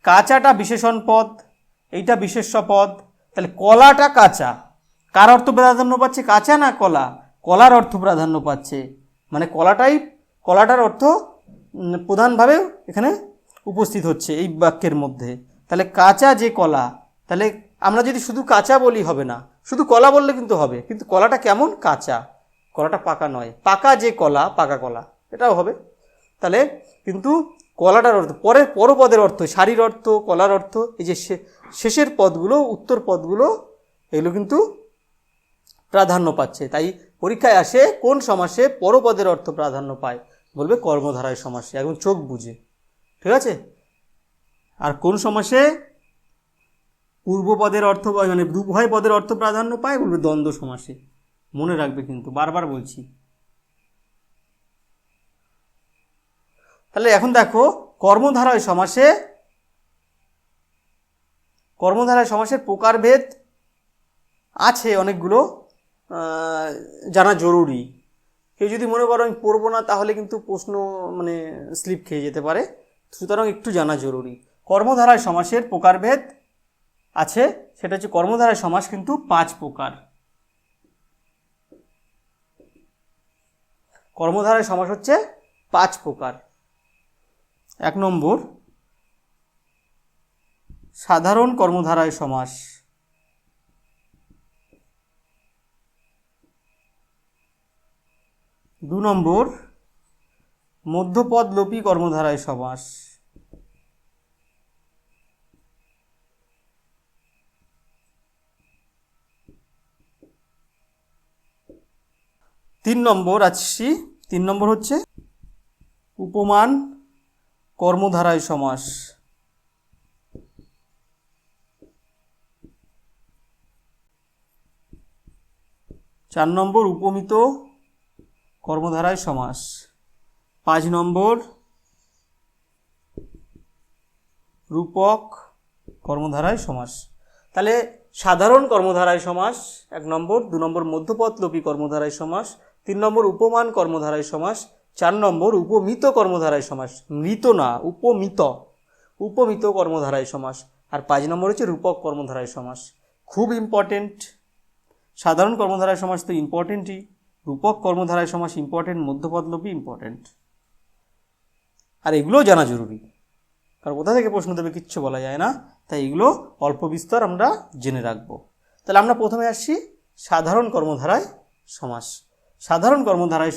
কাঁচাটা বিশেষণ পদ, এইটা বিশেষ্য পদ। তাহলে কলাটা কাঁচা, কার অর্থ প্রাধান্য পাচ্ছে? কাঁচা না কলা? কলার অর্থ প্রাধান্য পাচ্ছে, মানে কলাটার অর্থ প্রধানভাবে এখানে উপস্থিত হচ্ছে এই বাক্যের মধ্যে। তাহলে কাঁচা যে কলা, তাহলে আমরা যদি শুধু কাঁচা বলি হবে না, শুধু কলা বললে কিন্তু হবে, কিন্তু কলাটা কেমন? কাঁচা, কলাটা পাকা নয়। পাকা যে কলা, পাকা কলা, এটাও হবে। তাহলে কিন্তু কলাটার অর্থ, পরপদের অর্থ, শাড়ির অর্থ, কলার অর্থ, এই যে শেষের পদগুলো, উত্তর পদগুলো, এগুলো কিন্তু প্রাধান্য পাচ্ছে। তাই পরীক্ষায় আসে কোন সমাসে পরপদের অর্থ প্রাধান্য পায়? বলবে কর্মধারয় সমাসে, একদম চোখ বুঝে, ঠিক আছে? আর কোন সমাসে পূর্বপদের অর্থ, মানে উভয় পদের অর্থ প্রাধান্য পায়? বলবে দ্বন্দ্ব সমাসে। মনে রাখবে কিন্তু, বারবার বলছি। তাহলে এখন দেখো কর্মধারয় সমাসের প্রকারভেদ আছে অনেকগুলো, জানা জরুরি। কেউ যদি মনে করো আমি পড়বো না, তাহলে কিন্তু প্রশ্ন মানে স্লিপ খেয়ে যেতে পারে, সুতরাং একটু জানা জরুরি। কর্মধারয় সমাসের প্রকারভেদ আছে, সেটা হচ্ছে কর্মধারয় সমাস কিন্তু 5 প্রকার। কর্মধারয় সমাস হচ্ছে 5 প্রকার। 1 নম্বর সাধারণ কর্মধারয় সমাস, 2 নম্বর মধ্যপদলোপী কর্মধারয় সমাস, 3 নম্বর আসছি। 3 নম্বর হচ্ছে উপমান কর্মধারায় সমাস। 4 নম্বর উপমিত কর্মধারায় সমাস। 5 নম্বর রূপক কর্মধারায় সমাস। তাহলে সাধারণ কর্মধারায় সমাস 1 নম্বর, 2 নম্বর মধ্যপদলোপী কর্মধারায় সমাস, 3 নম্বর উপমান কর্মধারায় সমাস, 4 নম্বর উপমিত কর্মধারায় সমাস, মৃত না উপমিত কর্মধারায় সমাস, আর 5 নম্বর হচ্ছে রূপক কর্মধারায় সমাস। খুব ইম্পর্টেন্ট। সাধারণ কর্মধারায় সমাস তো ইম্পর্টেন্টই, রূপক কর্মধারায় সমাস ইম্পর্টেন্ট, মধ্যপদলোপী ইম্পর্টেন্ট, আর এগুলোও জানা জরুরি, কারণ কোথা থেকে প্রশ্ন দেবে কিচ্ছু বলা যায় না, তাই এগুলো অল্প বিস্তর আমরা জেনে রাখব। তাহলে আমরা প্রথমে আসছি সাধারণ কর্মধারায় সমাস। সাধারণ কর্মধারায়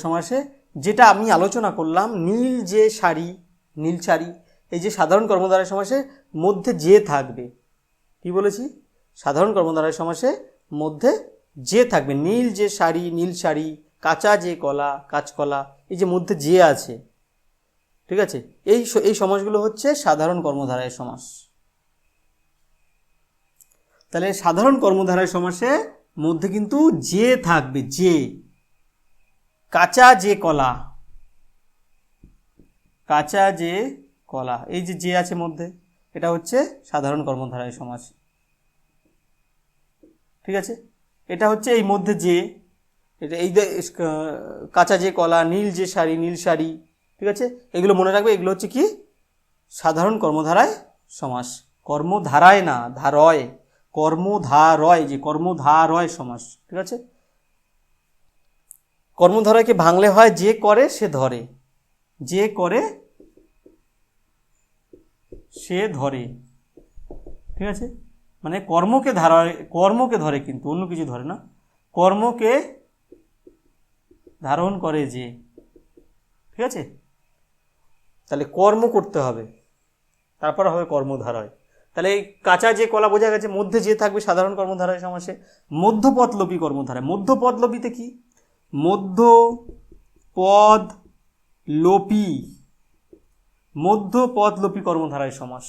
সমাসে যেটা আমি আলোচনা করলাম, নীল সারি, এই যে সাধারণ কর্মধারায় সমাসে মধ্যে যে থাকবে, কি বলেছি, সাধারণ কর্মধারায় সমাসে মধ্যে যে থাকবে, নীল সারি, কাঁচা যে কলা, কাঁচকলা, এই যে মধ্যে যে আছে, ঠিক আছে, এই সমাসগুলো হচ্ছে সাধারণ কর্মধারায় সমাস। তাহলে সাধারণ কর্মধারায় সমাসে মধ্যে কিন্তু যে থাকবে, যে, কাঁচা যে কলা, এই যে আছে মধ্যে, এটা হচ্ছে সাধারণ কর্মধারায় সমাস, ঠিক আছে। এটা হচ্ছে এই মধ্যে যে, এটা এই কাঁচা যে কলা, নীল সারি, ঠিক আছে, এগুলো মনে রাখবে, এগুলো হচ্ছে কি সাধারণ কর্মধারায় সমাস। কর্মধারায় না, ধারয়, কর্মধারয় সমাস, ঠিক আছে। কর্মধারায়কে ভাঙলে হয় যে করে সে ধরে, ঠিক আছে, মানে কর্মকে ধরে, কিন্তু অন্য কিছু ধরে না, কর্মকে ধারণ করে যে, ঠিক আছে। তাহলে কর্ম করতে হবে, তারপর হবে কর্মধারায়। তাহলে এই কাঁচা যে কলা বোঝা গেছে, মধ্যে যে থাকবে সাধারণ কর্মধারায় সমাসে। মধ্যপদলোপী কর্মধারায়, মধ্যপদলোপীতে কি, মধ্যপদলোপী কর্মধারায় সমাস।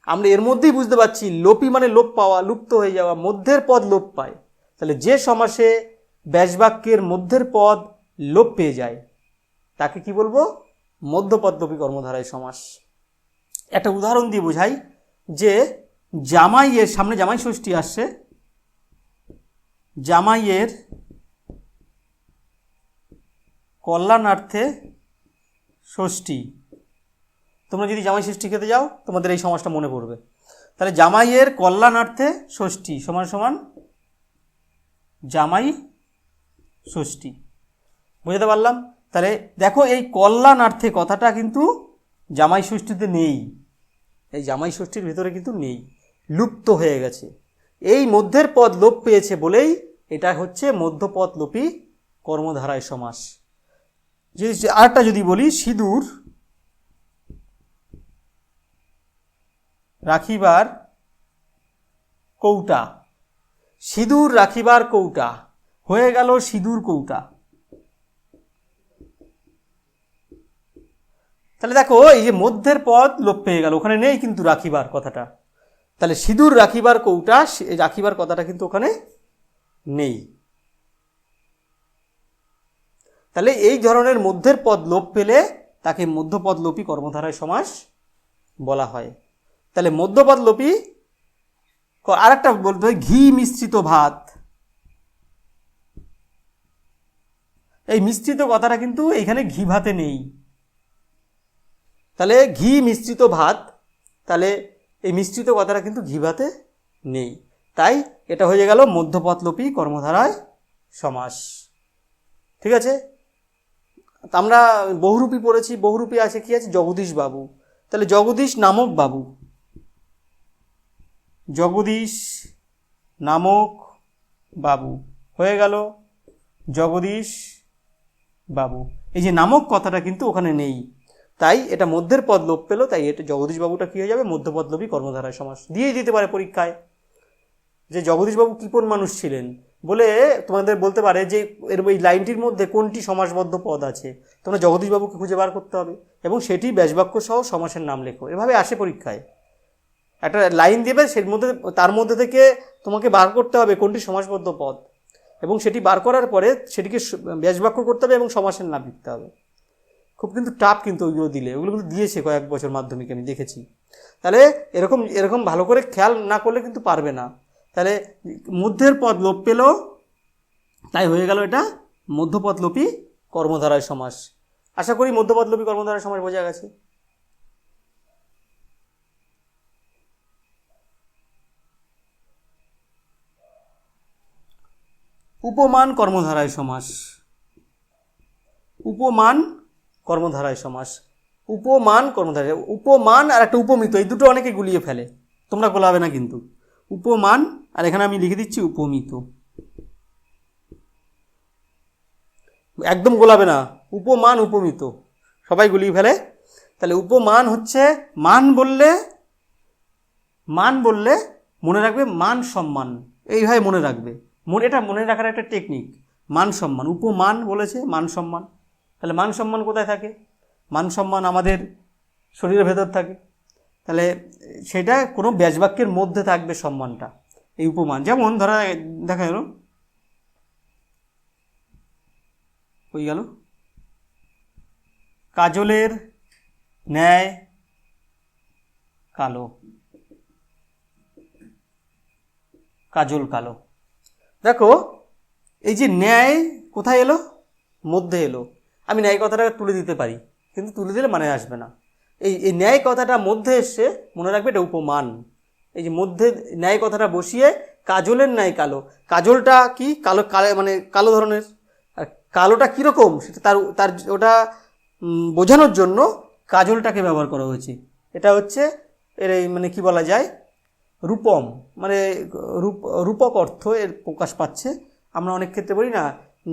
আমরা এর মধ্যেই বুঝতে পারছি, লোপী মানে লোপ পাওয়া, লুপ্ত হয়ে যাওয়া, মধ্যের পদ লোপ পায়। তাহলে যে সমাসে ব্যাসবাক্যের মধ্যের পদ লোপ পেয়ে যায় তাকে কি বলবো, মধ্যপদলোপী কর্মধারায় সমাস। একটা উদাহরণ দিয়ে বোঝাই, যে জামাইয়ের সামনে জামাই ষষ্ঠী আসছে, জামাইয়ের কল্যাণার্থে ষষ্ঠী। তোমরা যদি জামাই ষষ্ঠী খেতে যাও তোমাদের এই সমাসটা মনে পড়বে। তাহলে জামাইয়ের কল্যাণার্থে ষষ্ঠী সমান সমান জামাই ষষ্ঠী, বুঝতে পারলাম। তাহলে দেখো এই কল্যাণার্থে কথাটা কিন্তু জামাই ষষ্ঠীতে নেই, এই জামাই ষষ্ঠীর ভিতরে কিন্তু নেই, লুপ্ত হয়ে গেছে। এই মধ্যের পদ লোপ পেয়েছে বলেই এটা হচ্ছে মধ্যপদলোপী কর্মধারায় সমাস। আরেকটা যদি বলি, সিঁদুর রাখিবার কৌটা, হয়ে গেল সিঁদুর কৌটা। তাহলে দেখো এই যে মধ্যের পদ লোপ পেয়ে গেল, ওখানে নেই কিন্তু রাখিবার কথাটা। তাহলে সিঁদুর রাখিবার কৌটা, রাখিবার কথাটা কিন্তু ওখানে নেই। তাহলে এই ধরনের মধ্যের পদ লোপ পেলে তাকে মধ্যপদলোপী কর্মধারায় সমাস বলা হয়। তাহলে মধ্যপদলোপী, আরেকটা বলতে হয় ঘি মিশ্রিত ভাত, এই মিশ্রিত কথাটা কিন্তু এইখানে ঘি ভাতে নেই। তাহলে ঘি মিশ্রিত ভাত, তাহলে এই মিশ্রিত কথাটা কিন্তু ঘি ভাতে নেই, তাই এটা হয়ে গেল মধ্যপদলোপী কর্মধারায় সমাস, ঠিক আছে। আমরা বহুরূপী পড়েছি, বহুরূপী আছে কি আছে, জগদীশ বাবু। তাহলে জগদীশ নামক বাবু হয়ে গেল জগদীশ বাবু। এই যে নামক কথাটা কিন্তু ওখানে নেই, তাই এটা মধ্যের পদ লোপ পেল, তাই এটা জগদীশ বাবুটা কি হয়ে যাবে, মধ্যপদলোপী কর্মধারায় সমাস। দিয়েই দিতে পারে পরীক্ষায়। যে জগদীশবাবু কৃপণ মানুষ ছিলেন বলে তোমাদের বলতে পারে যে এর এই লাইনটির মধ্যে কোনটি সমাসবদ্ধ পদ আছে, তোমরা জগদীশবাবুকে খুঁজে বার করতে হবে এবং সেটি ব্যাসবাক্য সহ সমাসের নাম লেখো। এভাবে আসে পরীক্ষায়, একটা লাইন দেবে, তার মধ্যে থেকে তোমাকে বার করতে হবে কোনটি সমাসবদ্ধ পদ, এবং সেটি বার করার পরে সেটিকে ব্যাসবাক্য করতে হবে এবং সমাসের নাম লিখতে হবে। খুব কিন্তু টাফ কিন্তু ওইগুলো দিলে, ওগুলো কিন্তু দিয়েছে কয়েক বছর মাধ্যমিকে আমি দেখেছি। তাহলে এরকম ভালো করে খেয়াল না করলে কিন্তু পারবে না। তাহলে মধ্যের পদ লোপ পেল, তাই হয়ে গেল এটা মধ্যপদলোপী কর্মধারয় সমাস। আশা করি মধ্যপদলোপী কর্মধারয় সমাস বোঝা গেছে। উপমান কর্মধারয় সমাস। উপমান কর্মধারয় সমাস। উপমান কর্মধারয়, উপমান আর একটা উপমিত, এই দুটো অনেকে গুলিয়ে ফেলে, তোমরা গোলাবে না কিন্তু। উপমান আর এখানে আমি লিখে দিচ্ছি উপমিত, একদম গোলাবে না। উপমান উপমিত সবাই গুলিয়ে ফেলে। তাহলে উপমান হচ্ছে মান বললে মনে রাখবে মান সম্মান, এইভাবে মনে রাখবে। এটা মনে রাখার একটা টেকনিক, মান সম্মান। উপমান বলেছে মান সম্মান, তাহলে মান সম্মান কোথায় থাকে? মান সম্মান আমাদের শরীরের ভেতর থাকে, তাহলে সেটা কোনো ব্যাসবাক্যের মধ্যে থাকবে সম্মানটা, এই উপমান। যেমন ধরা দেখা গেল, হয়ে গেল কাজলের ন্যায় কালো, কাজল কালো। দেখো এই যে ন্যায় কোথায় এলো? মধ্যে এলো। আমি ন্যায় কথাটা তুলে দিতে পারি, কিন্তু তুলে দিলে মানে আসবে না। এই ন্যায় কথাটা মধ্যে এসে মনে রাখবে এটা উপমান। এই যে মধ্যে ন্যায় কথাটা বসিয়ে কাজলের ন্যায় কালো, কাজলটা কি কালো, মানে কালো ধরনের, আর কালোটা কীরকম সেটা তার ওটা বোঝানোর জন্য কাজলটাকে ব্যবহার করা হয়েছে। এটা হচ্ছে এর মানে কি বলা যায়, রূপম, মানে রূপক অর্থ এর প্রকাশ পাচ্ছে। আমরা অনেক ক্ষেত্রে বলি না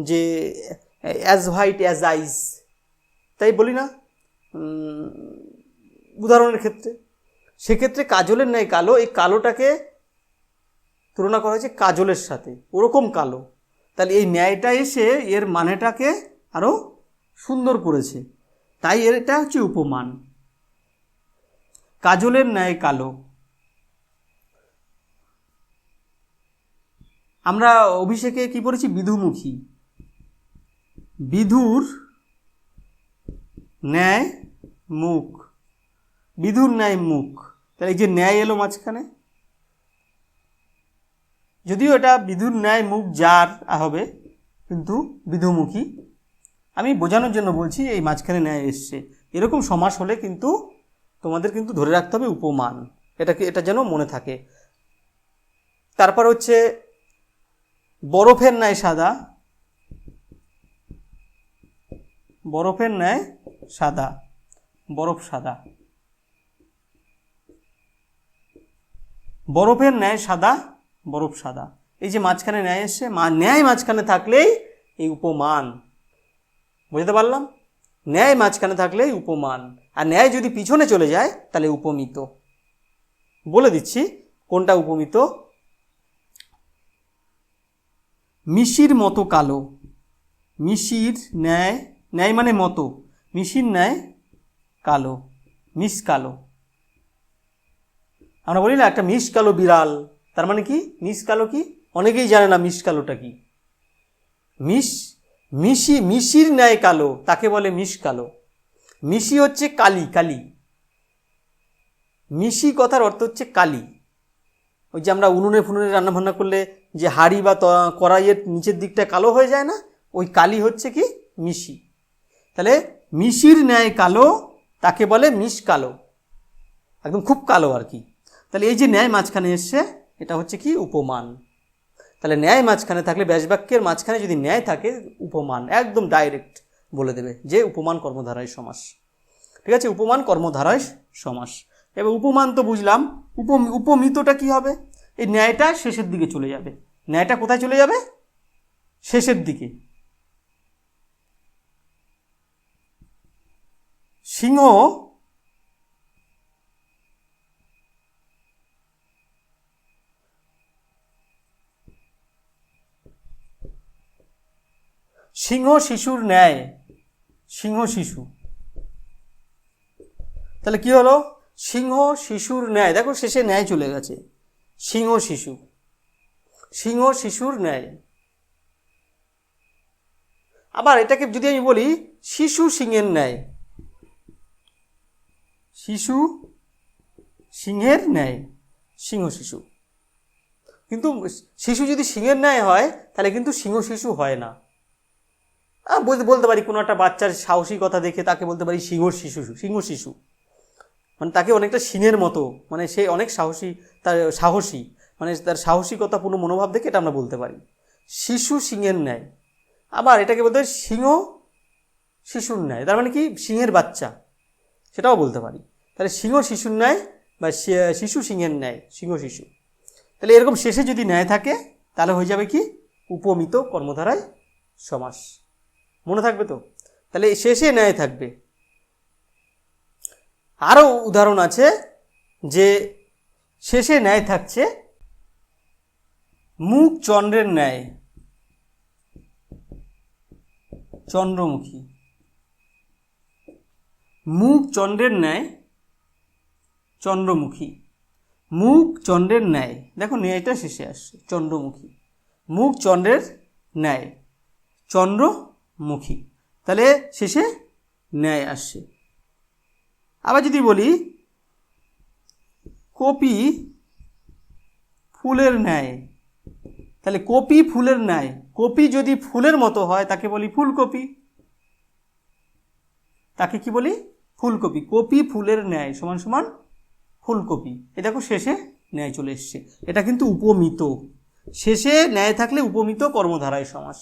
যে অ্যাজ হোয়াইট অ্যাজ আইস, তাই বলি না উদাহরণের ক্ষেত্রে। সেক্ষেত্রে কাজলের ন্যায় কালো, এই কালোটাকে তুলনা করা হয়েছে কাজলের সাথে, ওরকম কালো। তাহলে এই ন্যায়টা এসে এর মানেটাকে আরও সুন্দর করেছে, তাই এটা হচ্ছে উপমান। কাজলের ন্যায় কালো। আমরা অভিষেকে কি পড়েছি? বিধুমুখী, বিধুর ন্যায় মুখ, বিধুর ন্যায় মুখ। তাহলে এই যে ন্যায় এলো মাঝখানে, যদিও এটা বিধুর ন্যায় মুখ যার হবে, কিন্তু বিধুমুখী আমি বোঝানোর জন্য বলছি এই মাঝখানে ন্যায় এসছে। এরকম সমাস হলে কিন্তু তোমাদের কিন্তু ধরে রাখতে হবে উপমান, এটা যেন মনে থাকে। তারপর হচ্ছে বরফের ন্যায় সাদা, বরফের ন্যায় সাদা, বরফ সাদা, বরফের ন্যায় সাদা, বরফ সাদা। এই যে মাঝখানে ন্যায় এসছে, ন্যায় মাঝখানে থাকলেই এই উপমান, বুঝতে পারলাম? ন্যায় মাঝখানে থাকলেই উপমান, আর ন্যায় যদি পিছনে চলে যায় তাহলে উপমিত। বলে দিচ্ছি কোনটা উপমিত। মিশির মতো কালো, মিশির ন্যায়, ন্যায় মানে মতো, মিশির ন্যায় কালো, মিশ কালো। আমরা বলি না একটা মিশ কালো বিড়াল, তার মানে কি? মিশ কালো কি অনেকেই জানে না মিশ কালোটা কি। মিশির ন্যায় কালো তাকে বলে মিশ কালো। মিশি হচ্ছে কালি, কালি। মিশি কথার অর্থ হচ্ছে কালি। ওই যে আমরা উনুনে ফুনুনে রান্নাবান্না করলে যে হাঁড়ি বা কড়াইয়ের নিচের দিকটা কালো হয়ে যায় না, ওই কালি হচ্ছে কি মিশি। তাহলে মিশির ন্যায় কালো তাকে বলে মিশ কালো, একদম খুব কালো আর কি। তাহলে এই যে ন্যায় মাঝখানে এসছে এটা হচ্ছে কি উপমান। তাহলে ন্যায় মাঝখানে থাকলে, ব্যাসবাক্যের মাঝখানে যদি ন্যায় থাকে, উপমান একদম ডাইরেক্ট বলে দেবে যে উপমান কর্মধারয় সমাস। ঠিক আছে, উপমান কর্মধারয় সমাস। এবার উপমান তো বুঝলাম, উপমিতটা কি হবে? এই ন্যায়টা শেষের দিকে চলে যাবে। ন্যায়টা কোথায় চলে যাবে? শেষের দিকে। সিংহ সিংহ শিশুর ন্যায়, সিংহ শিশু, তাহলে কি হলো? সিংহ শিশুর ন্যায়, দেখো শেষে ন্যায় চলে গেছে, সিংহ শিশু, সিংহ শিশুর ন্যায়। আবার এটাকে যদি আমি বলি শিশু সিংহের ন্যায়, শিশু সিংহের ন্যায়, সিংহ শিশু। কিন্তু শিশু যদি সিংহের ন্যায় হয় তাহলে কিন্তু সিংহ শিশু হয় না। বলতে পারি কোনো একটা বাচ্চার সাহসিকতা দেখে তাকে বলতে পারি সিংহ শিশু, সিংহ শিশু, মানে তাকে অনেকটা সিংহের মতো, মানে সে অনেক সাহসী, তার সাহসী, মানে তার সাহসিকতাপূর্ণ মনোভাব দেখে এটা আমরা বলতে পারি শিশু সিংহের ন্যায়। আবার এটাকে বলতে হয় সিংহ শিশুর ন্যায়, তার মানে কি সিংহের বাচ্চা, সেটাও বলতে পারি। তাহলে সিংহ শিশুর ন্যায় বা শিশু সিংহের ন্যায়, সিংহ শিশু। তাহলে এরকম শেষে যদি ন্যায় থাকে তাহলে হয়ে যাবে কি উপমিত কর্মধারায় সমাস। মনে থাকবে তো? তাহলে শেষে ন্যায় থাকবে। আরও উদাহরণ আছে যে শেষে ন্যায় থাকছে মুখ চন্দ্রের ন্যায়, চন্দ্রমুখী, মুখ চন্দ্রের ন্যায় চন্দ্রমুখী, মুখ চন্দ্রের ন্যায়, দেখো ন্যায়টা শেষে আসছে, চন্দ্রমুখী, মুখ চন্দ্রের ন্যায় চন্দ্রমুখী, তাহলে শেষে ন্যায় আসছে। আবার যদি বলি কপি ফুলের ন্যায়, তাহলে কপি ফুলের ন্যায়, কপি যদি ফুলের মতো হয় তাকে বলি ফুলকপি, তাকে কি বলি ফুলকপি, কপি ফুলের ন্যায় সমান সমান ফুলকপি। এ দেখো শেষে ন্যায় চলে এসছে, এটা কিন্তু উপমিত। শেষে ন্যায় থাকলে উপমিত কর্মধারায় সমাস,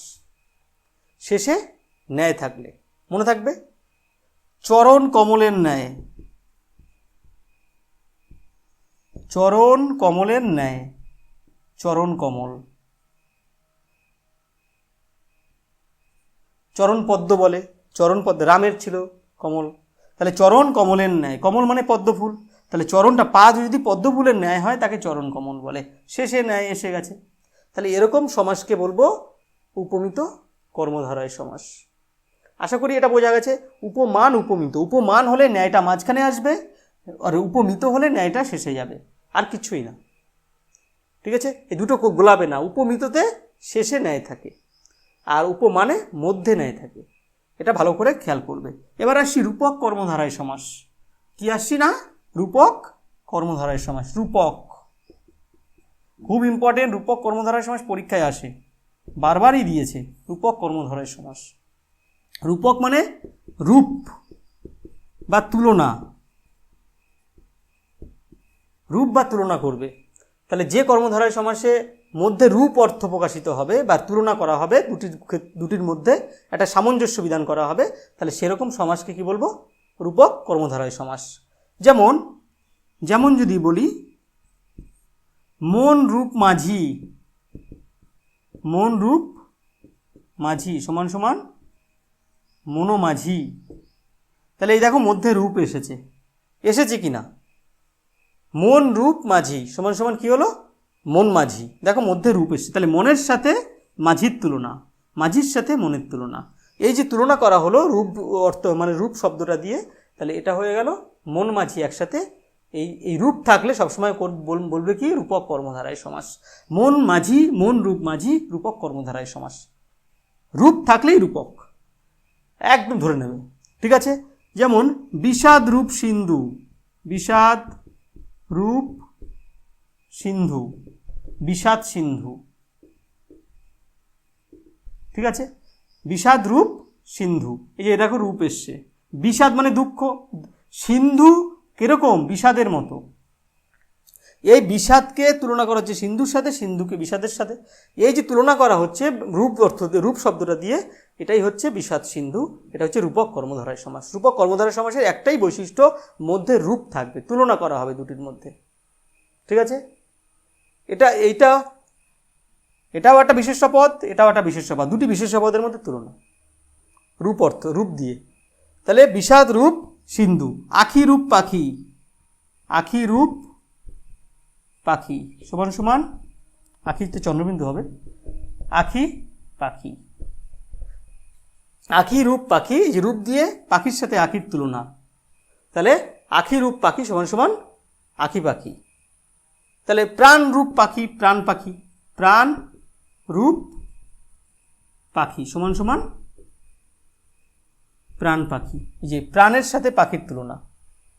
শেষে ন্যায় থাকলে মনে থাকবে। চরণ কমলের ন্যায়, চরণ কমলের ন্যায় চরণ কমল, চরণ পদ্ম বলে, চরণ পদ্ম, রামের ছিল কমল, তাহলে চরণ কমলের ন্যায়, কমল মানে পদ্ম ফুল, তাহলে চরণটা পা যদি পদ্ম ফুলের ন্যায় হয় তাকে চরণ কমল বলে, শেষে ন্যায় এসে গেছে। তাহলে এরকম সমাসকে বলবো উপমিত কর্মধারায় সমাস। আশা করি এটা বোঝা গেছে। উপমান উপমিত, উপমান হলে ন্যায়টা মাঝখানে আসবে, আর উপমিত হলে ন্যায়টা শেষে যাবে, আর কিছুই না। ঠিক আছে, এই দুটো গোলাবে না, উপমিততে শেষে ন্যায় থাকে আর উপমানে মধ্যে ন্যায় থাকে, এটা ভালো করে খেয়াল করবে। এবার আসছি রূপক কর্মধারায় সমাস। কি আসছি না? রূপক কর্মধারায় সমাস। রূপক খুব ইম্পর্টেন্ট, রূপক কর্মধারায় সমাস পরীক্ষায় আসে, বারবারই দিয়েছে রূপক কর্মধারায় সমাস। রূপক মানে রূপ বা তুলনা, রূপ বা তুলনা করবে। তাহলে যে কর্মধারায় সমাসে মধ্যে রূপ অর্থ প্রকাশিত হবে বা তুলনা করা হবে, দুটির মধ্যে একটা সামঞ্জস্য বিধান করা হবে, তাহলে সেরকম সমাসকে কি বলবো? রূপক কর্মধারায় সমাস। যেমন যেমন যদি বলি মন রূপ মাঝি, মন রূপ মাঝি সমান সমান মনোমাঝি, তাহলে এই দেখো মধ্যে রূপ এসেছে, এসেছে কি না? মন রূপ মাঝি সমান সমান কি হলো? মন মাঝি, দেখো মধ্যে রূপ এসেছে, তাহলে মনের সাথে মাঝির তুলনা, মাঝির সাথে মনের তুলনা, এই যে তুলনা করা হলো রূপ অর্থ মানে রূপ শব্দটা দিয়ে, তাহলে এটা হয়ে গেল মন মাঝি একসাথে। এই রূপ থাকলে সবসময় বলবে কি? রূপক কর্মধারায় সমাস। মন মাঝি, মন রূপ মাঝি, রূপক কর্মধারায় সমাস। রূপ থাকলেই রূপক, একদম ধরে নেবে। ঠিক আছে, যেমন বিষাদ রূপ সিন্ধু, বিষাদ রূপ সিন্ধু, বিষাদ সিন্ধু। ঠিক আছে, বিষাদ রূপ সিন্ধু, এই যে দেখো রূপ এসছে। বিষাদ মানে দুঃখ, সিন্ধু কিরকম? বিষাদের মতো। এই বিষাদকে তুলনা করা হচ্ছে সিন্ধুর সাথে, সিন্ধুকে বিষাদের সাথে। এই যে তুলনা করা হচ্ছে রূপ অর্থ, রূপ শব্দটা দিয়ে, এটাই হচ্ছে বিষাদ সিন্ধু, এটা হচ্ছে রূপক কর্মধারায় সমাস। রূপক কর্মধারায় সমাসের একটাই বৈশিষ্ট্য, মধ্যে রূপ থাকবে, তুলনা করা হবে দুটির মধ্যে। ঠিক আছে, এটাও একটা বিশেষ্য পদ, এটাও একটা বিশেষ্য পদ, দুটি বিশেষ্য পদের মধ্যে তুলনা, রূপ অর্থ রূপ দিয়ে। তাহলে বিষাদ রূপ সিন্ধু, আখি রূপ পাখি, আখি রূপ পাখি সমান সমান, আখিতে চন্দ্রবিন্দু হবে, আখি পাখি। আঁখি রূপ পাখি, এই যে রূপ দিয়ে পাখির সাথে আঁখির তুলনা, তাহলে আঁখি রূপ পাখি সমান সমান আঁখি পাখি। তাহলে প্রাণ রূপ পাখি, প্রাণ পাখি, প্রাণ রূপ পাখি সমান সমান প্রাণ পাখি। এই যে প্রাণের সাথে পাখির তুলনা,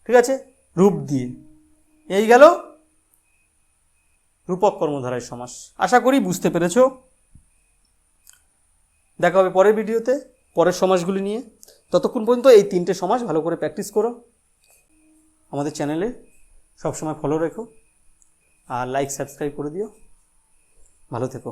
ঠিক আছে, রূপ দিয়ে। এই গেল রূপক কর্মধারয় সমাস। আশা করি বুঝতে পেরেছো। দেখা হবে পরের ভিডিওতে পরের সমাসগুলি নিয়ে। ততক্ষণ পর্যন্ত এই 3টে সমাস ভালো করে প্র্যাকটিস করো। আমাদের চ্যানেলে সবসময় ফলো রেখো আর লাইক সাবস্ক্রাইব করে দিও। ভালো থেকো।